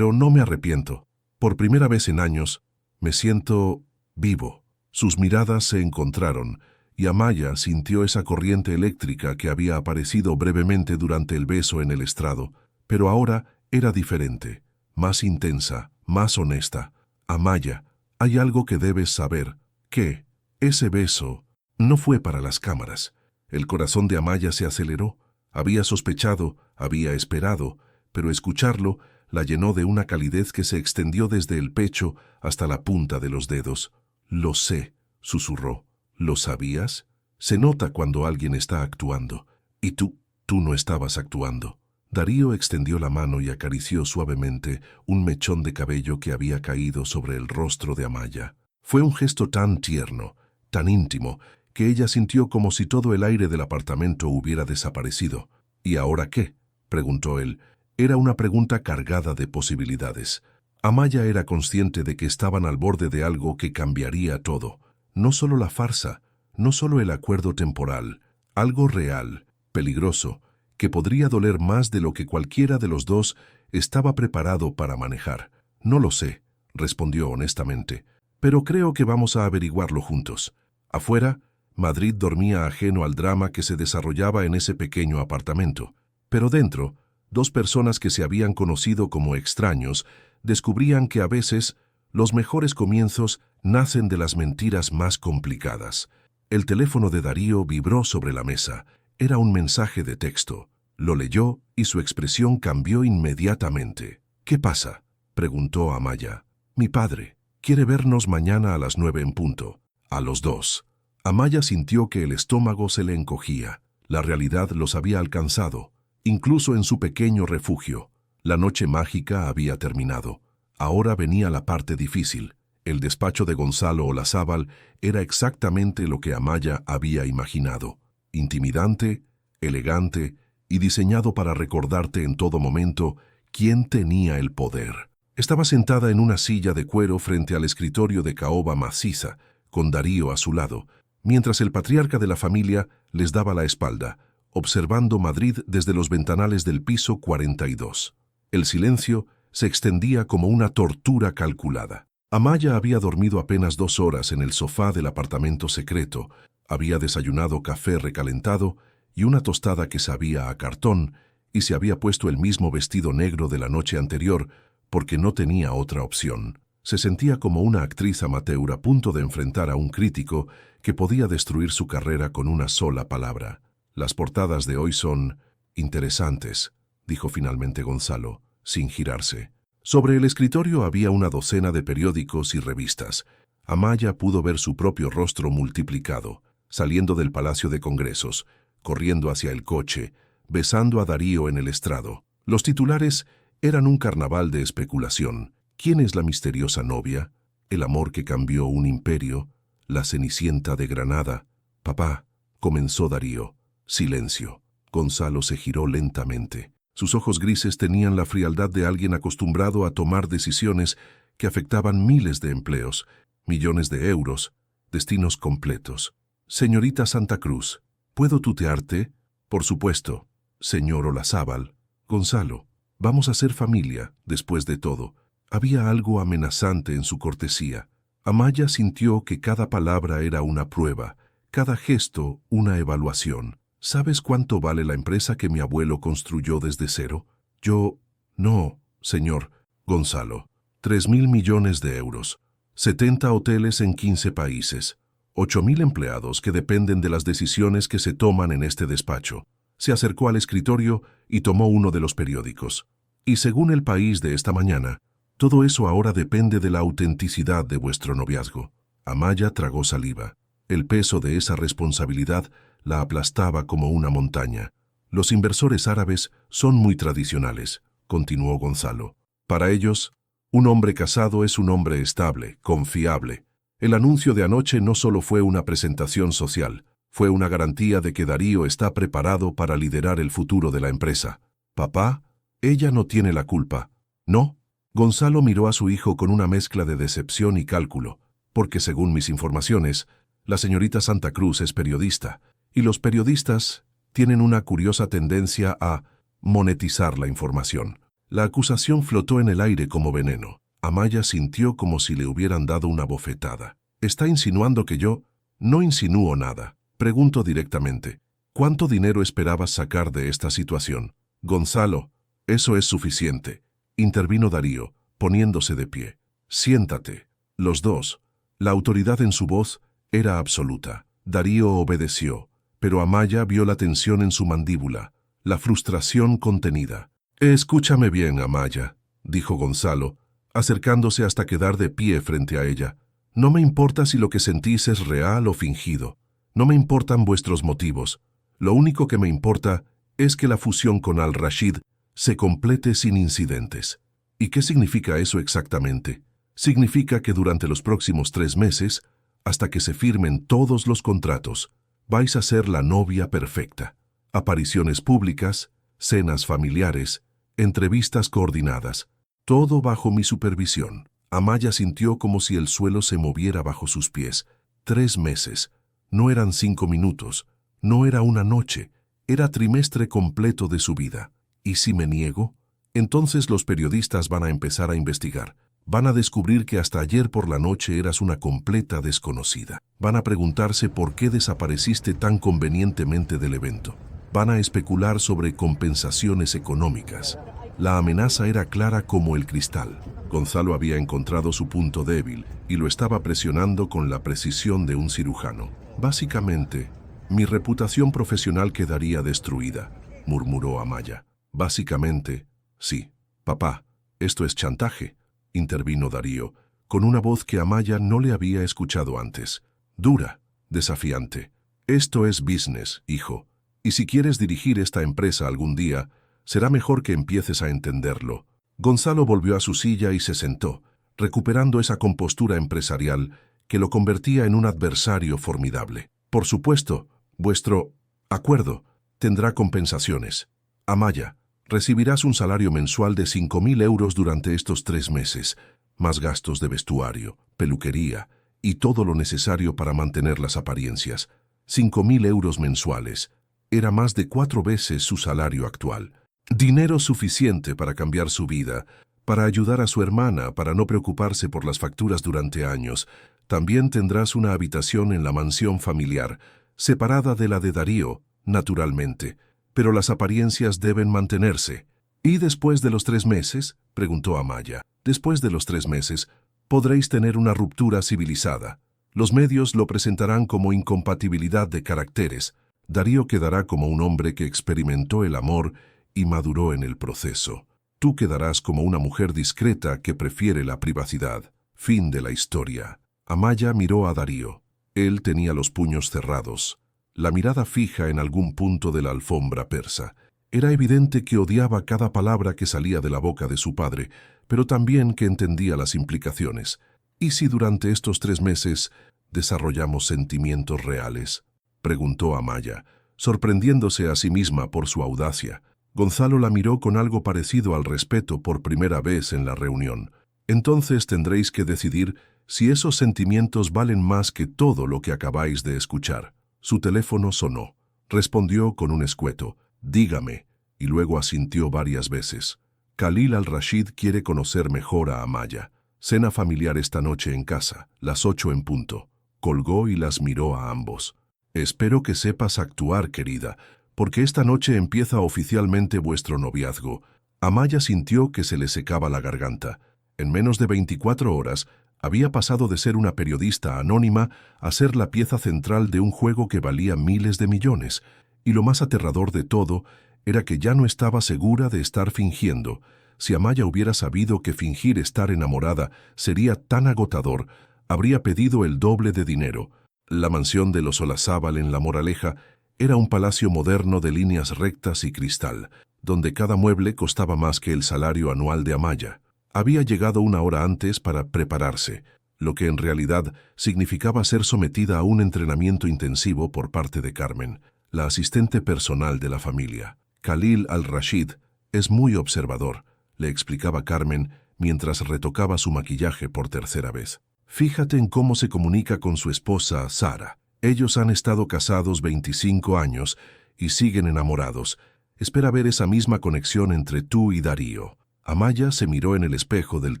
no me arrepiento. Por primera vez en años, me siento vivo. Sus miradas se encontraron, y Amaya sintió esa corriente eléctrica que había aparecido brevemente durante el beso en el estrado, pero ahora era diferente, más intensa, más honesta. Amaya, hay algo que debes saber. ¿Qué? Ese beso no fue para las cámaras. El corazón de Amaya se aceleró. Había sospechado, había esperado, pero escucharlo la llenó de una calidez que se extendió desde el pecho hasta la punta de los dedos. «Lo sé», susurró. «¿Lo sabías? Se nota cuando alguien está actuando. Y tú no estabas actuando». Darío extendió la mano y acarició suavemente un mechón de cabello que había caído sobre el rostro de Amaya. Fue un gesto tan tierno, tan íntimo, que ella sintió como si todo el aire del apartamento hubiera desaparecido. «¿Y ahora qué?», preguntó él. Era una pregunta cargada de posibilidades. Amaya era consciente de que estaban al borde de algo que cambiaría todo. No solo la farsa, no solo el acuerdo temporal, algo real, peligroso, que podría doler más de lo que cualquiera de los dos estaba preparado para manejar. «No lo sé», respondió honestamente, «pero creo que vamos a averiguarlo juntos». Afuera, Madrid dormía ajeno al drama que se desarrollaba en ese pequeño apartamento. Pero dentro, dos personas que se habían conocido como extraños descubrían que a veces los mejores comienzos nacen de las mentiras más complicadas. El teléfono de Darío vibró sobre la mesa. Era un mensaje de texto. Lo leyó y su expresión cambió inmediatamente. «¿Qué pasa?», preguntó Amaya. «Mi padre quiere vernos mañana a las 9 en punto. A los 2». Amaya sintió que el estómago se le encogía. La realidad los había alcanzado, incluso en su pequeño refugio. La noche mágica había terminado. Ahora venía la parte difícil. El despacho de Gonzalo Olazábal era exactamente lo que Amaya había imaginado. Intimidante, elegante y diseñado para recordarte en todo momento quién tenía el poder. Estaba sentada en una silla de cuero frente al escritorio de caoba maciza, con Darío a su lado, mientras el patriarca de la familia les daba la espalda, observando Madrid desde los ventanales del piso 42. El silencio se extendía como una tortura calculada. Amaya había dormido apenas 2 horas en el sofá del apartamento secreto, había desayunado café recalentado y una tostada que sabía a cartón, y se había puesto el mismo vestido negro de la noche anterior porque no tenía otra opción. Se sentía como una actriz amateur a punto de enfrentar a un crítico que podía destruir su carrera con una sola palabra. «Las portadas de hoy son interesantes», dijo finalmente Gonzalo, sin girarse. Sobre el escritorio había una docena de periódicos y revistas. Amaya pudo ver su propio rostro multiplicado, saliendo del Palacio de Congresos, corriendo hacia el coche, besando a Darío en el estrado. Los titulares eran un carnaval de especulación. ¿Quién es la misteriosa novia? ¿El amor que cambió un imperio? ¿La Cenicienta de Granada? «Papá», comenzó Darío. Silencio. Gonzalo se giró lentamente. Sus ojos grises tenían la frialdad de alguien acostumbrado a tomar decisiones que afectaban miles de empleos, millones de euros, destinos completos. «Señorita Santa Cruz, ¿puedo tutearte?» «Por supuesto, señor Olazábal». «Gonzalo, vamos a ser familia, después de todo». Había algo amenazante en su cortesía. Amaya sintió que cada palabra era una prueba, cada gesto una evaluación. «¿Sabes cuánto vale la empresa que mi abuelo construyó desde cero?» «Yo...» «No, señor Gonzalo. 3.000 millones de euros. 70 hoteles en 15 países. 8.000 empleados que dependen de las decisiones que se toman en este despacho». Se acercó al escritorio y tomó uno de los periódicos. «Y según El País de esta mañana, todo eso ahora depende de la autenticidad de vuestro noviazgo». Amaya tragó saliva. El peso de esa responsabilidad la aplastaba como una montaña. «Los inversores árabes son muy tradicionales», continuó Gonzalo. Para ellos, un hombre casado es un hombre estable, confiable. El anuncio de anoche no solo fue una presentación social, fue una garantía de que Darío está preparado para liderar el futuro de la empresa. Papá, ella no tiene la culpa. ¿No? Gonzalo miró a su hijo con una mezcla de decepción y cálculo, porque según mis informaciones, la señorita Santa Cruz es periodista, y los periodistas tienen una curiosa tendencia a monetizar la información. La acusación flotó en el aire como veneno. Amaya sintió como si le hubieran dado una bofetada. ¿Está insinuando que yo? No insinúo nada. Pregunto directamente. ¿Cuánto dinero esperabas sacar de esta situación? Gonzalo, eso es suficiente. Intervino Darío, poniéndose de pie. Siéntate. Los dos. La autoridad en su voz era absoluta. Darío obedeció, pero Amaya vio la tensión en su mandíbula, la frustración contenida. Escúchame bien, Amaya, dijo Gonzalo, acercándose hasta quedar de pie frente a ella. No me importa si lo que sentís es real o fingido. No me importan vuestros motivos. Lo único que me importa es que la fusión con Al-Rashid se complete sin incidentes. ¿Y qué significa eso exactamente? Significa que durante los próximos 3 meses, hasta que se firmen todos los contratos, vais a ser la novia perfecta. Apariciones públicas, cenas familiares, entrevistas coordinadas, todo bajo mi supervisión. Amaya sintió como si el suelo se moviera bajo sus pies. 3 meses. No eran 5 minutos, no era una noche, era trimestre completo de su vida. ¿Y si me niego? Entonces los periodistas van a empezar a investigar. Van a descubrir que hasta ayer por la noche eras una completa desconocida. Van a preguntarse por qué desapareciste tan convenientemente del evento. Van a especular sobre compensaciones económicas. La amenaza era clara como el cristal. Gonzalo había encontrado su punto débil y lo estaba presionando con la precisión de un cirujano. Básicamente, mi reputación profesional quedaría destruida, murmuró Amaya. Básicamente, sí. Papá, esto es chantaje, intervino Darío, con una voz que Amaya no le había escuchado antes. Dura, desafiante. Esto es business, hijo. Y si quieres dirigir esta empresa algún día, será mejor que empieces a entenderlo. Gonzalo volvió a su silla y se sentó, recuperando esa compostura empresarial que lo convertía en un adversario formidable. Por supuesto, vuestro acuerdo tendrá compensaciones. Amaya, recibirás un salario mensual de 5.000 euros durante estos 3 meses, más gastos de vestuario, peluquería y todo lo necesario para mantener las apariencias. 5.000 euros mensuales. Era más de 4 veces su salario actual. Dinero suficiente para cambiar su vida, para ayudar a su hermana, para no preocuparse por las facturas durante años. También tendrás una habitación en la mansión familiar, separada de la de Darío, naturalmente, pero las apariencias deben mantenerse. ¿Y después de los 3 meses? Preguntó Amaya. Después de los 3 meses, podréis tener una ruptura civilizada. Los medios lo presentarán como incompatibilidad de caracteres. Darío quedará como un hombre que experimentó el amor y maduró en el proceso. Tú quedarás como una mujer discreta que prefiere la privacidad. Fin de la historia. Amaya miró a Darío. Él tenía los puños cerrados, la mirada fija en algún punto de la alfombra persa. Era evidente que odiaba cada palabra que salía de la boca de su padre, pero también que entendía las implicaciones. ¿Y si durante estos 3 meses desarrollamos sentimientos reales?, preguntó Amaya, sorprendiéndose a sí misma por su audacia. Gonzalo la miró con algo parecido al respeto por primera vez en la reunión. Entonces tendréis que decidir si esos sentimientos valen más que todo lo que acabáis de escuchar. Su teléfono sonó. Respondió con un escueto. Dígame, y luego asintió varias veces. Khalil Al-Rashid quiere conocer mejor a Amaya. Cena familiar esta noche en casa, las 8 en punto. Colgó y las miró a ambos. Espero que sepas actuar, querida, porque esta noche empieza oficialmente vuestro noviazgo. Amaya sintió que se le secaba la garganta. En menos de 24 horas, había pasado de ser una periodista anónima a ser la pieza central de un juego que valía miles de millones. Y lo más aterrador de todo era que ya no estaba segura de estar fingiendo. Si Amaya hubiera sabido que fingir estar enamorada sería tan agotador, habría pedido el doble de dinero. La mansión de los Olazábal en La Moraleja era un palacio moderno de líneas rectas y cristal, donde cada mueble costaba más que el salario anual de Amaya. Había llegado una hora antes para prepararse, lo que en realidad significaba ser sometida a un entrenamiento intensivo por parte de Carmen, la asistente personal de la familia. Khalil al-Rashid es muy observador, le explicaba Carmen mientras retocaba su maquillaje por tercera vez. Fíjate en cómo se comunica con su esposa, Sara. Ellos han estado casados 25 años y siguen enamorados. Espera ver esa misma conexión entre tú y Darío. Amaya se miró en el espejo del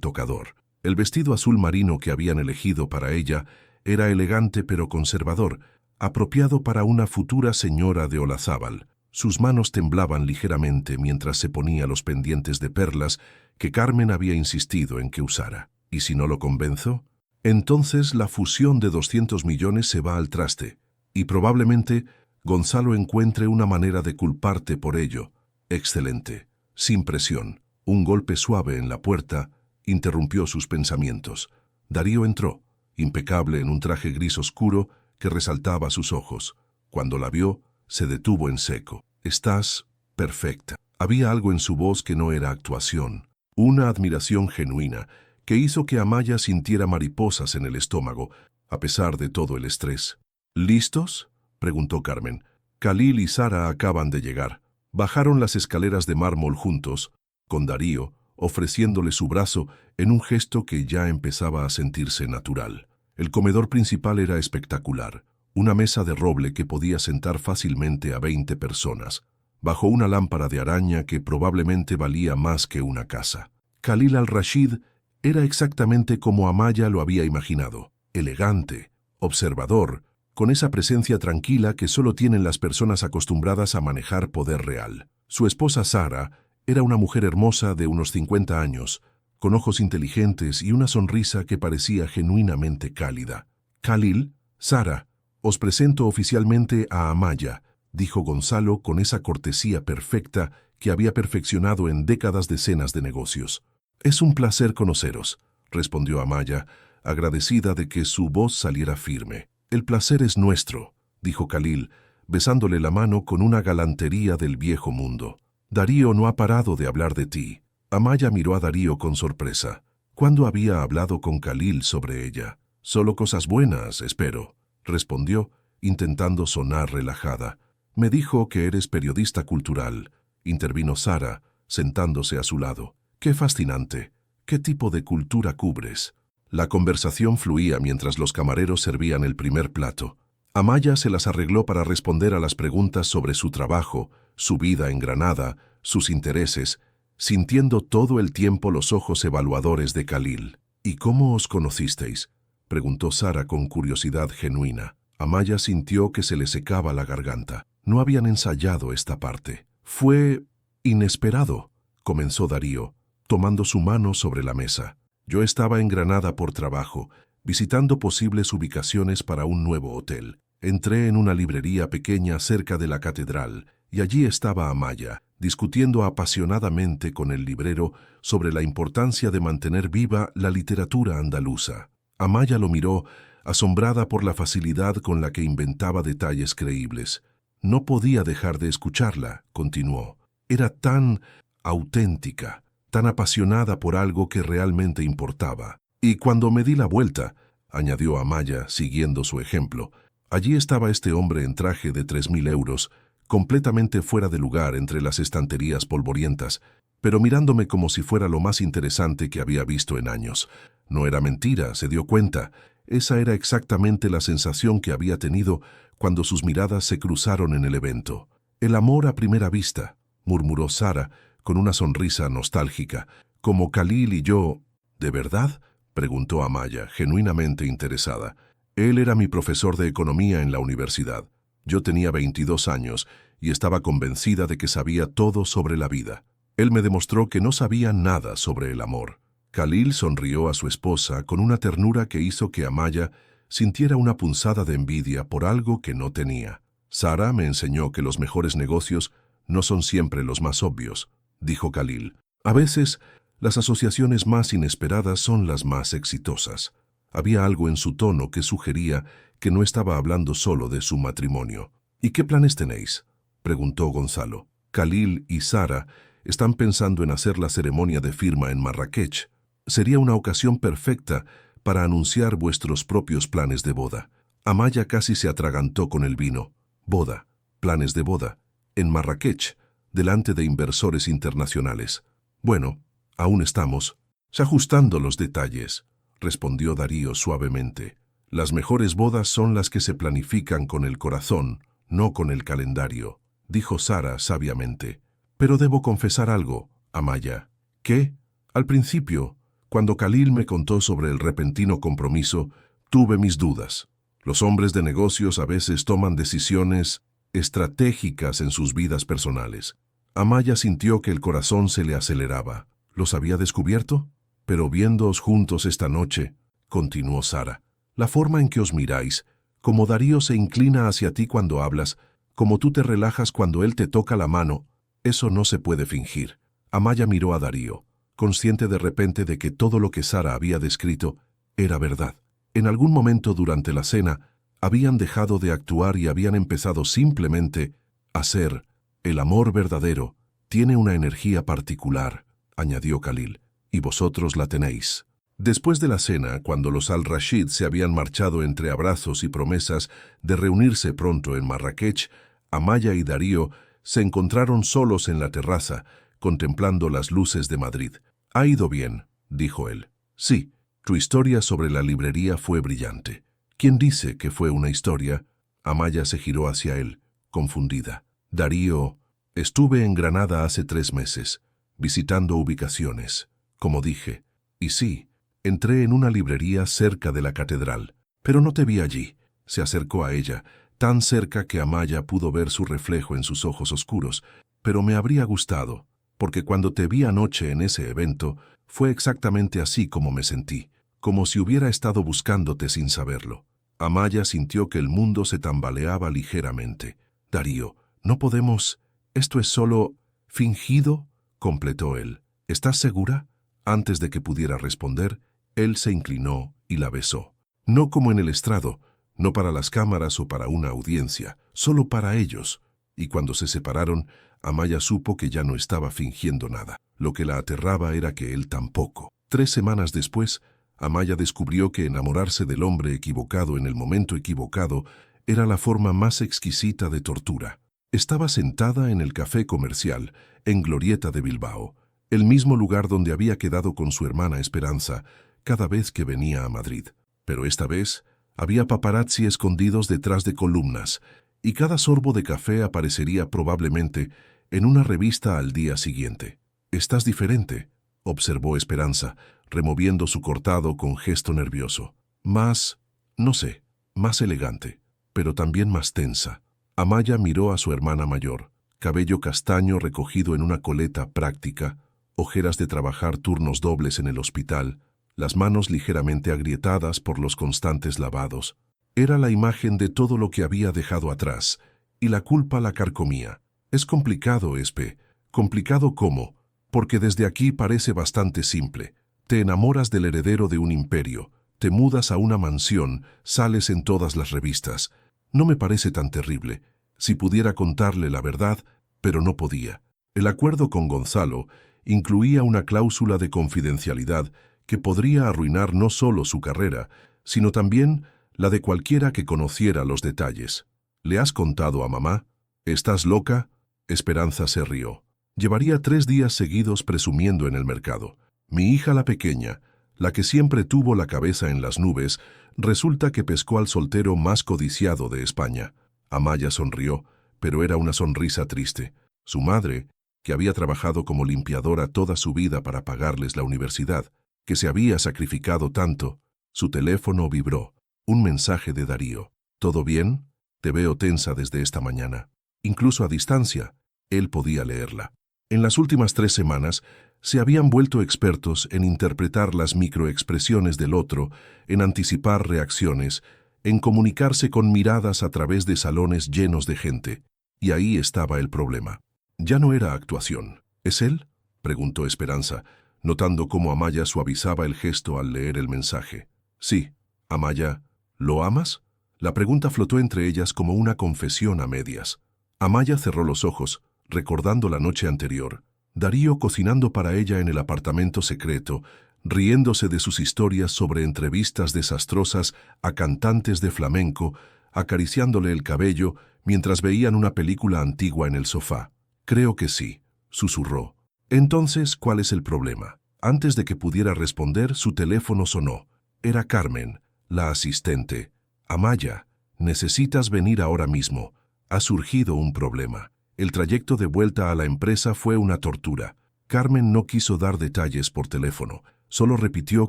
tocador. El vestido azul marino que habían elegido para ella era elegante pero conservador, apropiado para una futura señora de Olazábal. Sus manos temblaban ligeramente mientras se ponía los pendientes de perlas que Carmen había insistido en que usara. ¿Y si no lo convenzo? Entonces la fusión de 200 millones se va al traste, y probablemente Gonzalo encuentre una manera de culparte por ello. Excelente. Sin presión. Un golpe suave en la puerta interrumpió sus pensamientos. Darío entró, impecable en un traje gris oscuro que resaltaba sus ojos. Cuando la vio, se detuvo en seco. «Estás perfecta». Había algo en su voz que no era actuación, una admiración genuina que hizo que Amaya sintiera mariposas en el estómago, a pesar de todo el estrés. «¿Listos?», preguntó Carmen. Khalil y Sara acaban de llegar. Bajaron las escaleras de mármol juntos, con Darío ofreciéndole su brazo en un gesto que ya empezaba a sentirse natural. El comedor principal era espectacular, una mesa de roble que podía sentar fácilmente a 20 personas, bajo una lámpara de araña que probablemente valía más que una casa. Khalil al-Rashid era exactamente como Amaya lo había imaginado, elegante, observador, con esa presencia tranquila que solo tienen las personas acostumbradas a manejar poder real. Su esposa Sara era una mujer hermosa de unos 50 años, con ojos inteligentes y una sonrisa que parecía genuinamente cálida. «Khalil, Sara, os presento oficialmente a Amaya», dijo Gonzalo con esa cortesía perfecta que había perfeccionado en décadas de cenas de negocios. «Es un placer conoceros», respondió Amaya, agradecida de que su voz saliera firme. «El placer es nuestro», dijo Khalil, besándole la mano con una galantería del viejo mundo. «Darío no ha parado de hablar de ti». Amaya miró a Darío con sorpresa. ¿Cuándo había hablado con Khalil sobre ella? «Solo cosas buenas, espero», respondió, intentando sonar relajada. «Me dijo que eres periodista cultural», intervino Sara, sentándose a su lado. «Qué fascinante. ¿Qué tipo de cultura cubres?» La conversación fluía mientras los camareros servían el primer plato. Amaya se las arregló para responder a las preguntas sobre su trabajo, su vida en Granada, sus intereses, sintiendo todo el tiempo los ojos evaluadores de Khalil. «¿Y cómo os conocisteis?», preguntó Sara con curiosidad genuina. Amaya sintió que se le secaba la garganta. No habían ensayado esta parte. «Fue inesperado», comenzó Darío, tomando su mano sobre la mesa. «Yo estaba en Granada por trabajo, visitando posibles ubicaciones para un nuevo hotel. Entré en una librería pequeña cerca de la catedral y allí estaba Amaya, discutiendo apasionadamente con el librero sobre la importancia de mantener viva la literatura andaluza. Amaya lo miró, asombrada por la facilidad con la que inventaba detalles creíbles. No podía dejar de escucharla, continuó. Era tan auténtica, tan apasionada por algo que realmente importaba. «Y cuando me di la vuelta», añadió Amaya, siguiendo su ejemplo, «allí estaba este hombre en traje de 3.000 euros, completamente fuera de lugar entre las estanterías polvorientas, pero mirándome como si fuera lo más interesante que había visto en años. No era mentira, se dio cuenta. Esa era exactamente la sensación que había tenido cuando sus miradas se cruzaron en el evento. «El amor a primera vista», murmuró Sara, con una sonrisa nostálgica, «como Khalil y yo». «¿De verdad?», preguntó Amaya, genuinamente interesada. «Él era mi profesor de economía en la universidad. Yo tenía 22 años y estaba convencida de que sabía todo sobre la vida. Él me demostró que no sabía nada sobre el amor». Khalil sonrió a su esposa con una ternura que hizo que Amaya sintiera una punzada de envidia por algo que no tenía. «Sara me enseñó que los mejores negocios no son siempre los más obvios», dijo Khalil. «A veces, las asociaciones más inesperadas son las más exitosas». Había algo en su tono que sugería que no estaba hablando solo de su matrimonio. «¿Y qué planes tenéis?», preguntó Gonzalo. «Khalil y Sara están pensando en hacer la ceremonia de firma en Marrakech», Sería una ocasión perfecta para anunciar vuestros propios planes de boda. Amaya casi se atragantó con el vino. Boda, planes de boda, en Marrakech, delante de inversores internacionales. Bueno, aún estamos ajustando los detalles, respondió Darío suavemente. Las mejores bodas son las que se planifican con el corazón, no con el calendario, dijo Sara sabiamente. Pero debo confesar algo, Amaya. ¿Qué? Al principio, cuando Khalil me contó sobre el repentino compromiso, tuve mis dudas. Los hombres de negocios a veces toman decisiones estratégicas en sus vidas personales. Amaya sintió que el corazón se le aceleraba. ¿Los había descubierto? Pero viéndoos juntos esta noche, continuó Sara, la forma en que os miráis, como Darío se inclina hacia ti cuando hablas, como tú te relajas cuando él te toca la mano, eso no se puede fingir. Amaya miró a Darío, consciente de repente de que todo lo que Sara había descrito era verdad. En algún momento durante la cena, habían dejado de actuar y habían empezado simplemente a ser. El amor verdadero tiene una energía particular, añadió Khalil, y vosotros la tenéis. Después de la cena, cuando los Al-Rashid se habían marchado entre abrazos y promesas de reunirse pronto en Marrakech, Amaya y Darío se encontraron solos en la terraza, contemplando las luces de Madrid. «Ha ido bien», dijo él. «Sí, tu historia sobre la librería fue brillante». «¿Quién dice que fue una historia?» Amaya se giró hacia él, confundida. «Darío, estuve en Granada hace 3 meses, visitando ubicaciones, como dije. Y sí, entré en una librería cerca de la catedral, pero no te vi allí». Se acercó a ella, tan cerca que Amaya pudo ver su reflejo en sus ojos oscuros. «Pero me habría gustado, porque cuando te vi anoche en ese evento, fue exactamente así como me sentí, como si hubiera estado buscándote sin saberlo». Amaya sintió que el mundo se tambaleaba ligeramente. «Darío, no podemos... ¿Esto es solo fingido?», completó él. «¿Estás segura?». Antes de que pudiera responder, él se inclinó y la besó. No como en el estrado, no para las cámaras o para una audiencia, solo para ellos. Y cuando se separaron, Amaya supo que ya no estaba fingiendo nada. Lo que la aterraba era que él tampoco. 3 semanas después, Amaya descubrió que enamorarse del hombre equivocado en el momento equivocado era la forma más exquisita de tortura. Estaba sentada en el café comercial, en Glorieta de Bilbao, el mismo lugar donde había quedado con su hermana Esperanza cada vez que venía a Madrid. Pero esta vez había paparazzi escondidos detrás de columnas, y cada sorbo de café aparecería probablemente en una revista al día siguiente. «Estás diferente», observó Esperanza, removiendo su cortado con gesto nervioso. «Más, no sé, más elegante, pero también más tensa». Amaya miró a su hermana mayor, cabello castaño recogido en una coleta práctica, ojeras de trabajar turnos dobles en el hospital, las manos ligeramente agrietadas por los constantes lavados. Era la imagen de todo lo que había dejado atrás, y la culpa la carcomía. «Es complicado, Espe. ¿Complicado cómo? Porque desde aquí parece bastante simple. Te enamoras del heredero de un imperio, te mudas a una mansión, sales en todas las revistas. No me parece tan terrible. Si pudiera contarle la verdad, pero no podía». El acuerdo con Gonzalo incluía una cláusula de confidencialidad que podría arruinar no solo su carrera, sino también la de cualquiera que conociera los detalles. «¿Le has contado a mamá? ¿Estás loca?» Esperanza se rió. Llevaría 3 días seguidos presumiendo en el mercado. «Mi hija la pequeña, la que siempre tuvo la cabeza en las nubes, resulta que pescó al soltero más codiciado de España». Amaya sonrió, pero era una sonrisa triste. Su madre, que había trabajado como limpiadora toda su vida para pagarles la universidad, que se había sacrificado tanto, su teléfono vibró. Un mensaje de Darío. «¿Todo bien? Te veo tensa desde esta mañana». Incluso a distancia, él podía leerla. En las últimas 3 semanas, se habían vuelto expertos en interpretar las microexpresiones del otro, en anticipar reacciones, en comunicarse con miradas a través de salones llenos de gente. Y ahí estaba el problema. Ya no era actuación. «¿Es él?», preguntó Esperanza, notando cómo Amaya suavizaba el gesto al leer el mensaje. «Sí, Amaya, ¿lo amas?». La pregunta flotó entre ellas como una confesión a medias. Amaya cerró los ojos, recordando la noche anterior. Darío cocinando para ella en el apartamento secreto, riéndose de sus historias sobre entrevistas desastrosas a cantantes de flamenco, acariciándole el cabello mientras veían una película antigua en el sofá. «Creo que sí», susurró. «Entonces, ¿cuál es el problema?». Antes de que pudiera responder, su teléfono sonó. Era Carmen, la asistente. «Amaya, necesitas venir ahora mismo. Ha surgido un problema». El trayecto de vuelta a la empresa fue una tortura. Carmen no quiso dar detalles por teléfono. Solo repitió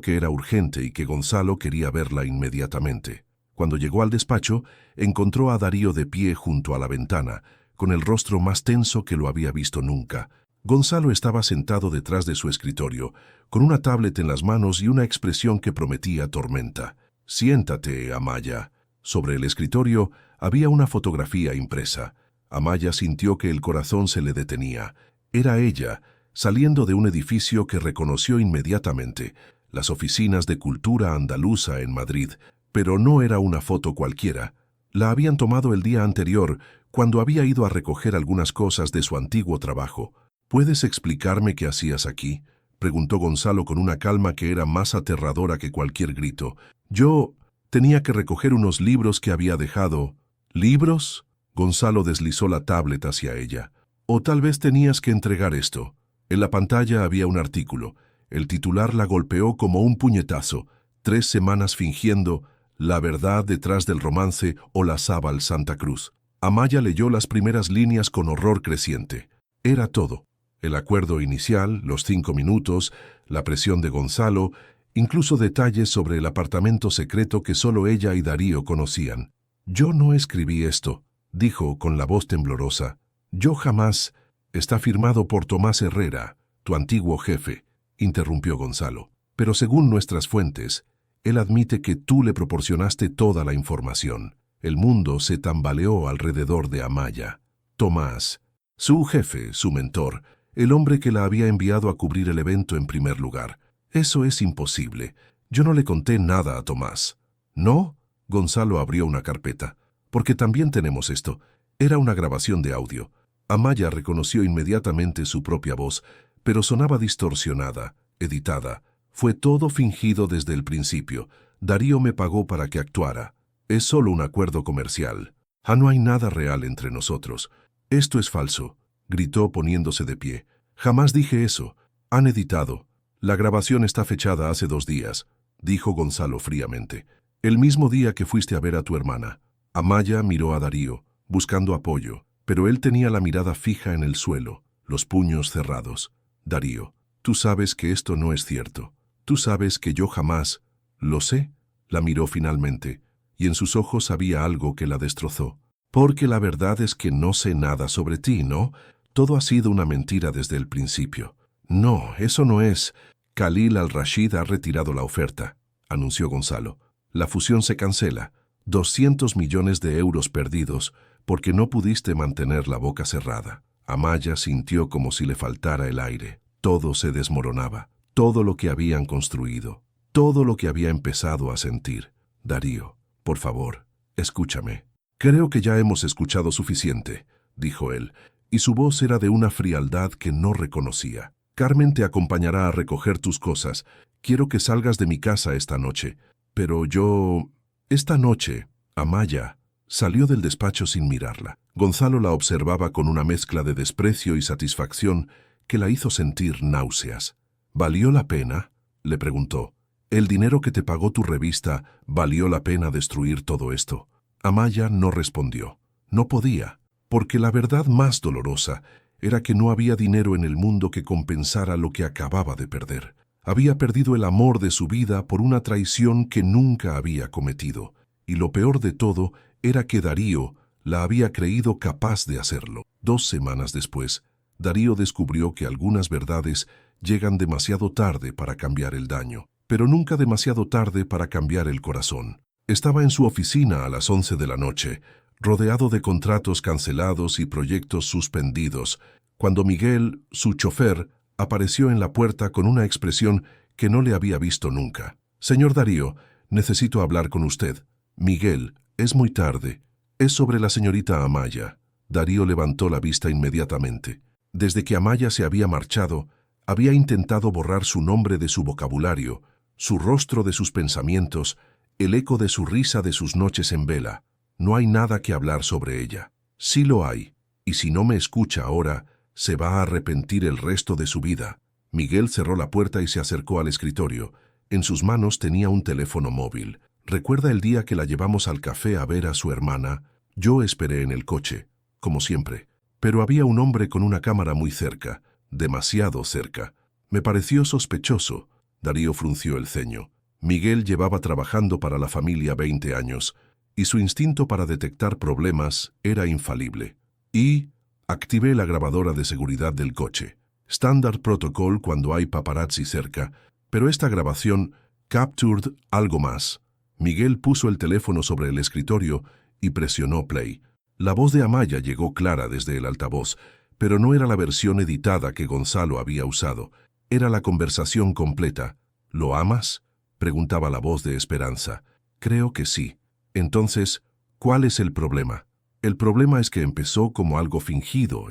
que era urgente y que Gonzalo quería verla inmediatamente. Cuando llegó al despacho, encontró a Darío de pie junto a la ventana, con el rostro más tenso que lo había visto nunca. Gonzalo estaba sentado detrás de su escritorio, con una tablet en las manos y una expresión que prometía tormenta. «Siéntate, Amaya». Sobre el escritorio había una fotografía impresa. Amaya sintió que el corazón se le detenía. Era ella, saliendo de un edificio que reconoció inmediatamente, las oficinas de Cultura Andaluza en Madrid, pero no era una foto cualquiera. La habían tomado el día anterior, cuando había ido a recoger algunas cosas de su antiguo trabajo. «¿Puedes explicarme qué hacías aquí?», preguntó Gonzalo con una calma que era más aterradora que cualquier grito. «Yo tenía que recoger unos libros que había dejado». «¿Libros?». Gonzalo deslizó la tablet hacia ella. «O tal vez tenías que entregar esto». En la pantalla había un artículo. El titular la golpeó como un puñetazo. 3 semanas fingiendo, la verdad detrás del romance Olazábal Santa Cruz. Amaya leyó las primeras líneas con horror creciente. Era todo. El acuerdo inicial, los 5 minutos, la presión de Gonzalo, incluso detalles sobre el apartamento secreto que solo ella y Darío conocían. «Yo no escribí esto», dijo con la voz temblorosa. «Yo jamás». «Está firmado por Tomás Herrera, tu antiguo jefe», interrumpió Gonzalo. «Pero según nuestras fuentes, él admite que tú le proporcionaste toda la información». El mundo se tambaleó alrededor de Amaya. Tomás, su jefe, su mentor, el hombre que la había enviado a cubrir el evento en primer lugar. «Eso es imposible. Yo no le conté nada a Tomás». «¿No?». Gonzalo abrió una carpeta. «Porque también tenemos esto». Era una grabación de audio. Amaya reconoció inmediatamente su propia voz, pero sonaba distorsionada, editada. «Fue todo fingido desde el principio. Darío me pagó para que actuara. Es solo un acuerdo comercial. No hay nada real entre nosotros». «Esto es falso», gritó poniéndose de pie. «Jamás dije eso. Han editado. La grabación está fechada hace 2 días», dijo Gonzalo fríamente. «El mismo día que fuiste a ver a tu hermana». Amaya miró a Darío, buscando apoyo, pero él tenía la mirada fija en el suelo, los puños cerrados. «Darío, tú sabes que esto no es cierto. Tú sabes que yo jamás». «Lo sé», la miró finalmente, y en sus ojos había algo que la destrozó. «Porque la verdad es que no sé nada sobre ti, ¿no? Todo ha sido una mentira desde el principio». «No, eso no es». «Khalil al-Rashid ha retirado la oferta», anunció Gonzalo. «La fusión se cancela. 200 millones de euros perdidos porque no pudiste mantener la boca cerrada». Amaya sintió como si le faltara el aire. Todo se desmoronaba. Todo lo que habían construido. Todo lo que había empezado a sentir. «Darío, por favor, escúchame». «Creo que ya hemos escuchado suficiente», dijo él, y su voz era de una frialdad que no reconocía. «Carmen te acompañará a recoger tus cosas. Quiero que salgas de mi casa esta noche». «Pero yo...». «Esta noche», Amaya salió del despacho sin mirarla. Gonzalo la observaba con una mezcla de desprecio y satisfacción que la hizo sentir náuseas. «¿Valió la pena?», le preguntó. «¿El dinero que te pagó tu revista valió la pena destruir todo esto?». Amaya no respondió. No podía, porque la verdad más dolorosa era que no había dinero en el mundo que compensara lo que acababa de perder. Había perdido el amor de su vida por una traición que nunca había cometido, y lo peor de todo era que Darío la había creído capaz de hacerlo. 2 semanas después, Darío descubrió que algunas verdades llegan demasiado tarde para cambiar el daño, pero nunca demasiado tarde para cambiar el corazón. Estaba en su oficina a las 11 de la noche, rodeado de contratos cancelados y proyectos suspendidos, cuando Miguel, su chofer, apareció en la puerta con una expresión que no le había visto nunca. «Señor Darío, necesito hablar con usted». «Miguel, es muy tarde. Es sobre la señorita Amaya». Darío levantó la vista inmediatamente. Desde que Amaya se había marchado, Había intentado borrar su nombre de su vocabulario, su rostro de sus pensamientos, el eco de su risa de sus noches en vela. No hay nada que hablar sobre ella. Sí lo hay, y si no me escucha ahora, se va a arrepentir el resto de su vida. Miguel cerró la puerta y se acercó al escritorio. En sus manos tenía un teléfono móvil. ¿Recuerda el día que la llevamos al café a ver a su hermana? Yo esperé en el coche, como siempre, pero había un hombre con una cámara muy cerca, demasiado cerca. Me pareció sospechoso. Darío frunció el ceño. Miguel llevaba trabajando para la familia 20 años, y su instinto para detectar problemas era infalible. Y activé la grabadora de seguridad del coche. Standard Protocol cuando hay paparazzi cerca, pero esta grabación captured algo más. Miguel puso el teléfono sobre el escritorio y presionó play. La voz de Amaya llegó clara desde el altavoz, pero no era la versión editada que Gonzalo había usado. Era la conversación completa. ¿Lo amas?, preguntaba la voz de Esperanza. Creo que sí. Entonces, ¿cuál es el problema? El problema es que empezó como algo fingido,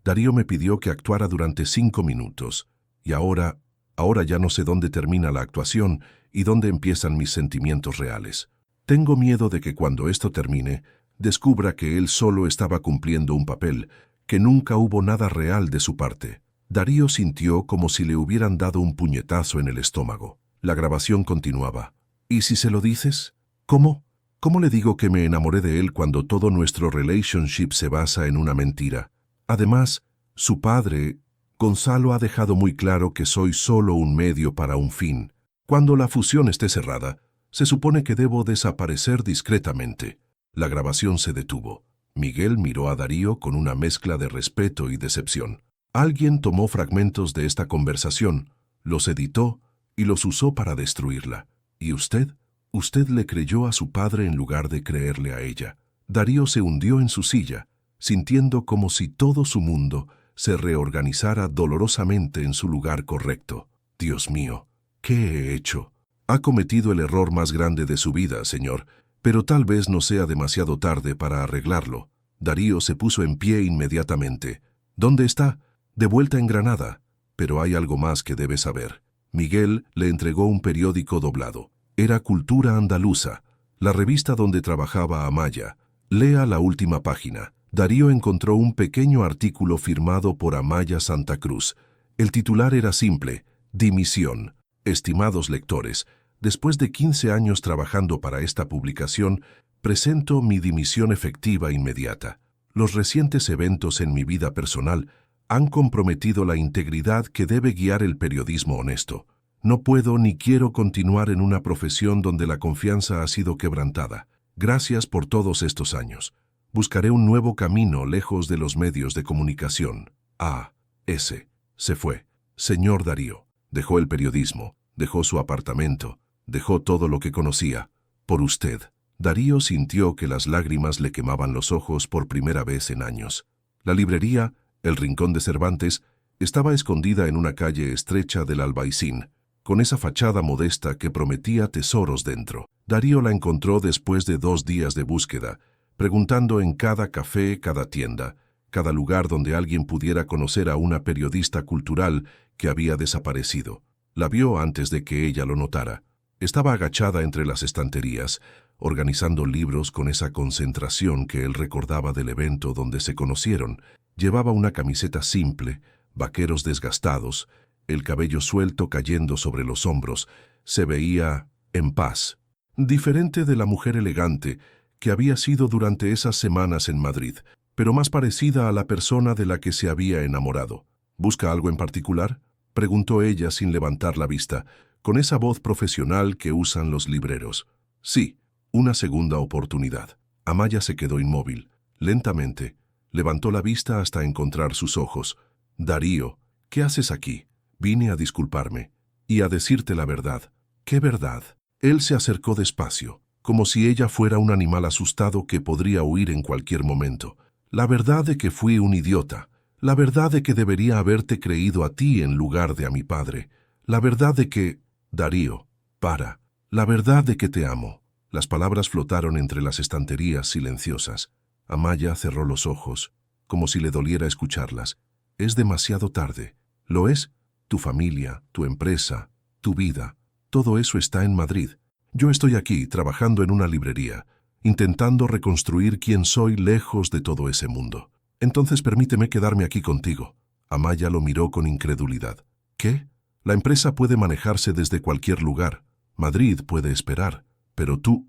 Darío me pidió que actuara durante 5 minutos. Y ahora ya no sé dónde termina la actuación y dónde empiezan mis sentimientos reales. Tengo miedo de que cuando esto termine, descubra que él solo estaba cumpliendo un papel, que nunca hubo nada real de su parte. Darío sintió como si le hubieran dado un puñetazo en el estómago. La grabación continuaba. ¿Y si se lo dices? ¿Cómo? ¿Cómo le digo que me enamoré de él cuando todo nuestro relationship se basa en una mentira? Además, su padre, Gonzalo, ha dejado muy claro que soy solo un medio para un fin. Cuando la fusión esté cerrada, se supone que debo desaparecer discretamente. La grabación se detuvo. Miguel miró a Darío con una mezcla de respeto y decepción. Alguien tomó fragmentos de esta conversación, los editó y los usó para destruirla. ¿Y usted? Usted le creyó a su padre en lugar de creerle a ella. Darío se hundió en su silla, sintiendo como si todo su mundo se reorganizara dolorosamente en su lugar correcto. Dios mío, ¿qué he hecho? Ha cometido el error más grande de su vida, señor, pero tal vez no sea demasiado tarde para arreglarlo. Darío se puso en pie inmediatamente. ¿Dónde está? De vuelta en Granada. Pero hay algo más que debe saber. Miguel le entregó un periódico doblado. Era Cultura Andaluza, la revista donde trabajaba Amaya. Lea la última página. Darío encontró un pequeño artículo firmado por Amaya Santa Cruz. El titular era simple: dimisión. Estimados lectores, después de 15 años trabajando para esta publicación, presento mi dimisión efectiva inmediata. Los recientes eventos en mi vida personal han comprometido la integridad que debe guiar el periodismo honesto. No puedo ni quiero continuar en una profesión donde la confianza ha sido quebrantada. Gracias por todos estos años. Buscaré un nuevo camino lejos de los medios de comunicación. Se fue. Señor Darío. Dejó el periodismo, dejó su apartamento, dejó todo lo que conocía. Por usted. Darío sintió que las lágrimas le quemaban los ojos por primera vez en años. La librería, el Rincón de Cervantes, estaba escondida en una calle estrecha del Albaicín, con esa fachada modesta que prometía tesoros dentro. Darío la encontró después de 2 días de búsqueda, preguntando en cada café, cada tienda, cada lugar donde alguien pudiera conocer a una periodista cultural que había desaparecido. La vio antes de que ella lo notara. Estaba agachada entre las estanterías, organizando libros con esa concentración que él recordaba del evento donde se conocieron. Llevaba una camiseta simple, vaqueros desgastados, el cabello suelto cayendo sobre los hombros. Se veía en paz, diferente de la mujer elegante que había sido durante esas semanas en Madrid, pero más parecida a la persona de la que se había enamorado. ¿Busca algo en particular?, preguntó ella sin levantar la vista, con esa voz profesional que usan los libreros. Sí, una segunda oportunidad. Amaya se quedó inmóvil. Lentamente, levantó la vista hasta encontrar sus ojos. Darío, ¿qué haces aquí? Vine a disculparme y a decirte la verdad. ¿Qué verdad? Él se acercó despacio, como si ella fuera un animal asustado que podría huir en cualquier momento. La verdad de que fui un idiota. La verdad de que debería haberte creído a ti en lugar de a mi padre. La verdad de que... Darío, para. La verdad de que te amo. Las palabras flotaron entre las estanterías silenciosas. Amaya cerró los ojos, como si le doliera escucharlas. Es demasiado tarde. ¿Lo es? tu familia, tu empresa, tu vida. Todo eso está en Madrid. Yo estoy aquí, trabajando en una librería, intentando reconstruir quién soy lejos de todo ese mundo. Entonces permíteme quedarme aquí contigo. Amaya lo miró con incredulidad. ¿Qué? La empresa puede manejarse desde cualquier lugar. Madrid puede esperar. Pero tú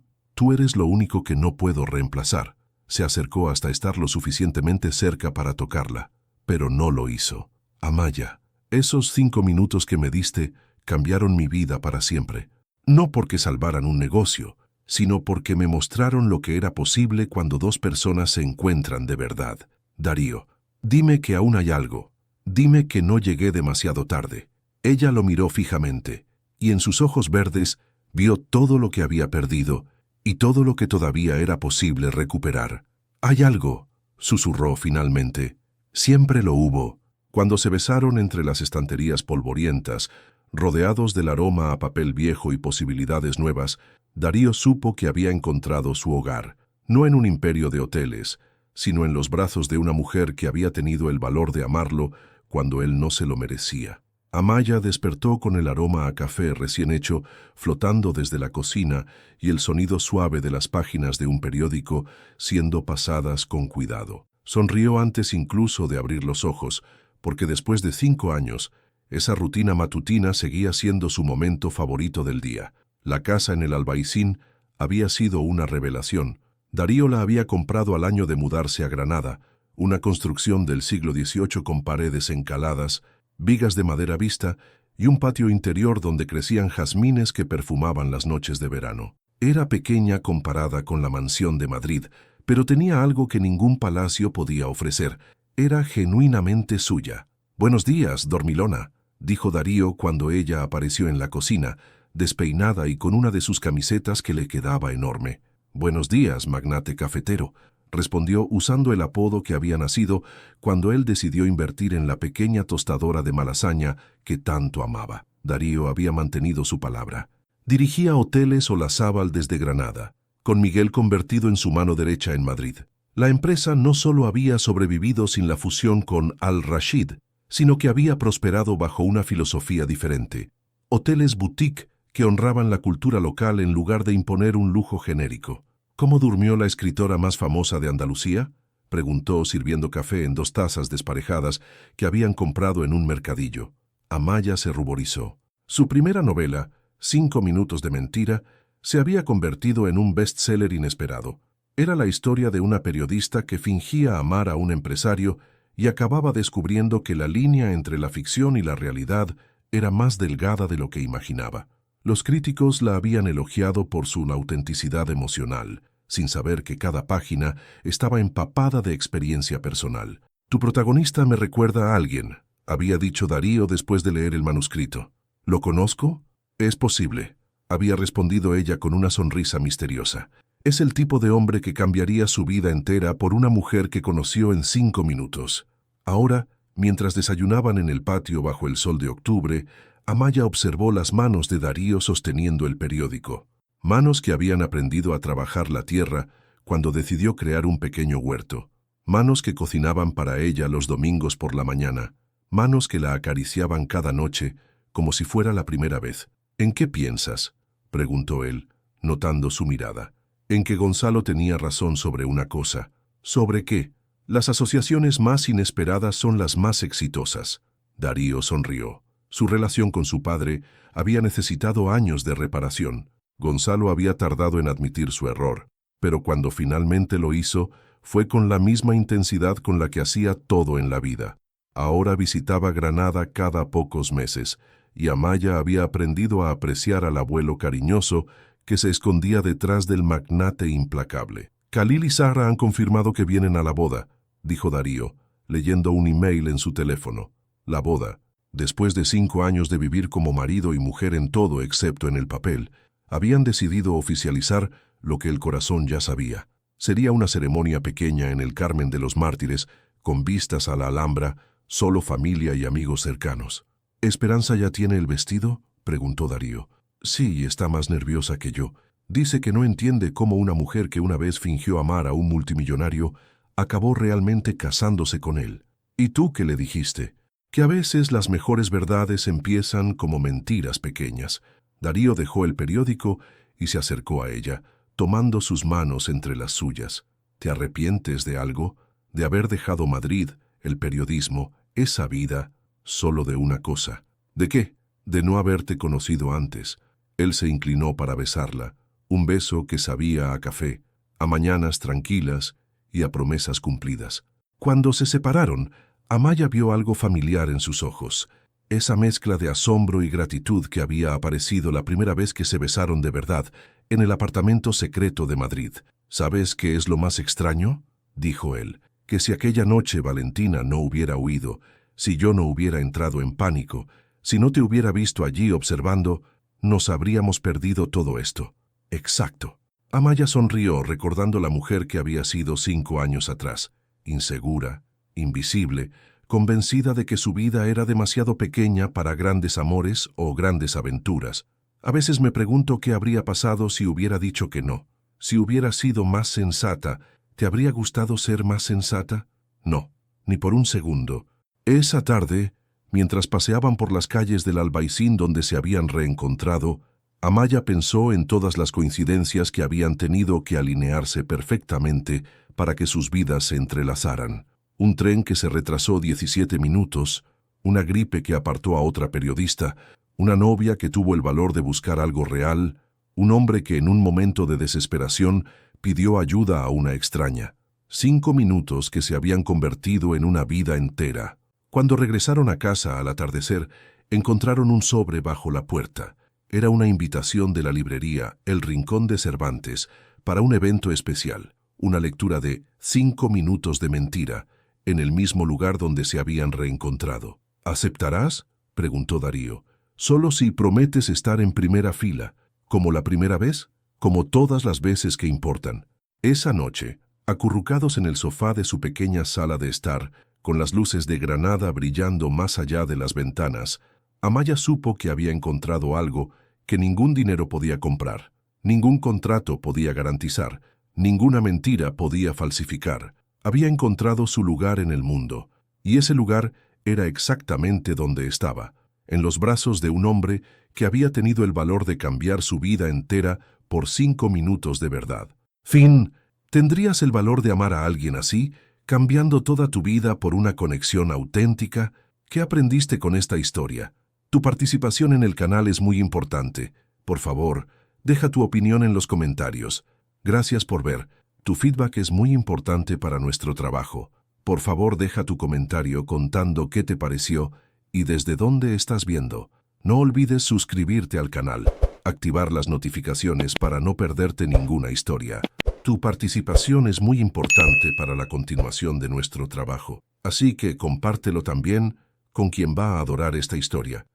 eres lo único que no puedo reemplazar. Se acercó hasta estar lo suficientemente cerca para tocarla, pero no lo hizo. Amaya, esos 5 minutos que me diste cambiaron mi vida para siempre. No porque salvaran un negocio, sino porque me mostraron lo que era posible cuando dos personas se encuentran de verdad. Darío, dime que aún hay algo. Dime que no llegué demasiado tarde. Ella lo miró fijamente, y en sus ojos verdes vio todo lo que había perdido y todo lo que todavía era posible recuperar. «Hay algo», susurró finalmente. Siempre lo hubo. Cuando se besaron entre las estanterías polvorientas, rodeados del aroma a papel viejo y posibilidades nuevas, Darío supo que había encontrado su hogar, no en un imperio de hoteles, sino en los brazos de una mujer que había tenido el valor de amarlo cuando él no se lo merecía. Amaya despertó con el aroma a café recién hecho flotando desde la cocina y el sonido suave de las páginas de un periódico siendo pasadas con cuidado. Sonrió antes incluso de abrir los ojos, porque después de 5 años, esa rutina matutina seguía siendo su momento favorito del día. La casa en el Albaicín había sido una revelación. Darío la había comprado al año de mudarse a Granada, una construcción del siglo XVIII con paredes encaladas, vigas de madera vista y un patio interior donde crecían jazmines que perfumaban las noches de verano. Era pequeña comparada con la mansión de Madrid, pero tenía algo que ningún palacio podía ofrecer. Era genuinamente suya. «Buenos días, dormilona», dijo Darío cuando ella apareció en la cocina, despeinada y con una de sus camisetas que le quedaba enorme. «Buenos días, magnate cafetero», respondió usando el apodo que había nacido cuando él decidió invertir en la pequeña tostadora de Malasaña que tanto amaba. Darío había mantenido su palabra. Dirigía hoteles Olazábal desde Granada, con Miguel convertido en su mano derecha en Madrid. La empresa no solo había sobrevivido sin la fusión con Al-Rashid, sino que había prosperado bajo una filosofía diferente. Hoteles boutique que honraban la cultura local en lugar de imponer un lujo genérico. «¿Cómo durmió la escritora más famosa de Andalucía?», preguntó sirviendo café en 2 tazas desparejadas que habían comprado en un mercadillo. Amaya se ruborizó. Su primera novela, 5 minutos de mentira, se había convertido en un bestseller inesperado. Era la historia de una periodista que fingía amar a un empresario y acababa descubriendo que la línea entre la ficción y la realidad era más delgada de lo que imaginaba. Los críticos la habían elogiado por su autenticidad emocional, sin saber que cada página estaba empapada de experiencia personal. «Tu protagonista me recuerda a alguien», había dicho Darío después de leer el manuscrito. «¿Lo conozco?» «Es posible», había respondido ella con una sonrisa misteriosa. «Es el tipo de hombre que cambiaría su vida entera por una mujer que conoció en 5 minutos». Ahora, mientras desayunaban en el patio bajo el sol de octubre, Amaya observó las manos de Darío sosteniendo el periódico. Manos que habían aprendido a trabajar la tierra cuando decidió crear un pequeño huerto. Manos que cocinaban para ella los domingos por la mañana. Manos que la acariciaban cada noche como si fuera la primera vez. «¿En qué piensas?», preguntó él, notando su mirada. En que Gonzalo tenía razón sobre una cosa. ¿Sobre qué? Las asociaciones más inesperadas son las más exitosas. Darío sonrió. Su relación con su padre había necesitado años de reparación. Gonzalo había tardado en admitir su error, pero cuando finalmente lo hizo, fue con la misma intensidad con la que hacía todo en la vida. Ahora visitaba Granada cada pocos meses, y Amaya había aprendido a apreciar al abuelo cariñoso que se escondía detrás del magnate implacable. «Khalil y Sara han confirmado que vienen a la boda», dijo Darío, leyendo un email en su teléfono. La boda. Después de 5 años de vivir como marido y mujer en todo excepto en el papel, habían decidido oficializar lo que el corazón ya sabía. Sería una ceremonia pequeña en el Carmen de los Mártires, con vistas a la Alhambra, solo familia y amigos cercanos. «¿Esperanza ya tiene el vestido?», preguntó Darío. «Sí, está más nerviosa que yo. Dice que no entiende cómo una mujer que una vez fingió amar a un multimillonario acabó realmente casándose con él». «¿Y tú qué le dijiste?». que a veces las mejores verdades empiezan como mentiras pequeñas. Darío dejó el periódico y se acercó a ella, tomando sus manos entre las suyas. ¿Te arrepientes de algo? ¿De haber dejado Madrid, el periodismo, esa vida, solo de una cosa? ¿De qué? De no haberte conocido antes. Él se inclinó para besarla, un beso que sabía a café, a mañanas tranquilas y a promesas cumplidas. Cuando se separaron, Amaya vio algo familiar en sus ojos, esa mezcla de asombro y gratitud que había aparecido la primera vez que se besaron de verdad en el apartamento secreto de Madrid. ¿Sabes qué es lo más extraño?, dijo él, que si aquella noche Valentina no hubiera huido, si yo no hubiera entrado en pánico, si no te hubiera visto allí observando, nos habríamos perdido todo esto. Exacto. Amaya sonrió recordando la mujer que había sido 5 años atrás, insegura, invisible, convencida de que su vida era demasiado pequeña para grandes amores o grandes aventuras. A veces me pregunto qué habría pasado si hubiera dicho que no. Si hubiera sido más sensata, ¿te habría gustado ser más sensata? No, ni por un segundo. Esa tarde, mientras paseaban por las calles del Albaicín donde se habían reencontrado, Amaya pensó en todas las coincidencias que habían tenido que alinearse perfectamente para que sus vidas se entrelazaran. Un tren que se retrasó 17 minutos, una gripe que apartó a otra periodista, una novia que tuvo el valor de buscar algo real, un hombre que en un momento de desesperación pidió ayuda a una extraña. 5 minutos que se habían convertido en una vida entera. Cuando regresaron a casa al atardecer, encontraron un sobre bajo la puerta. Era una invitación de la librería El Rincón de Cervantes para un evento especial, una lectura de 5 minutos de mentira, en el mismo lugar donde se habían reencontrado. ¿Aceptarás?, preguntó Darío. Solo si prometes estar en primera fila, como la primera vez, como todas las veces que importan. Esa noche, acurrucados en el sofá de su pequeña sala de estar, con las luces de granada brillando más allá de las ventanas, Amaya supo que había encontrado algo que ningún dinero podía comprar, ningún contrato podía garantizar, ninguna mentira podía falsificar. Había encontrado su lugar en el mundo, y ese lugar era exactamente donde estaba, en los brazos de un hombre que había tenido el valor de cambiar su vida entera por 5 minutos de verdad. Fin. ¿Tendrías el valor de amar a alguien así, cambiando toda tu vida por una conexión auténtica? ¿Qué aprendiste con esta historia? Tu participación en el canal es muy importante. Por favor, deja tu opinión en los comentarios. Gracias por ver. Tu feedback es muy importante para nuestro trabajo. Por favor, deja tu comentario contando qué te pareció y desde dónde estás viendo. No olvides suscribirte al canal, activar las notificaciones para no perderte ninguna historia. Tu participación es muy importante para la continuación de nuestro trabajo, así que compártelo también con quien va a adorar esta historia.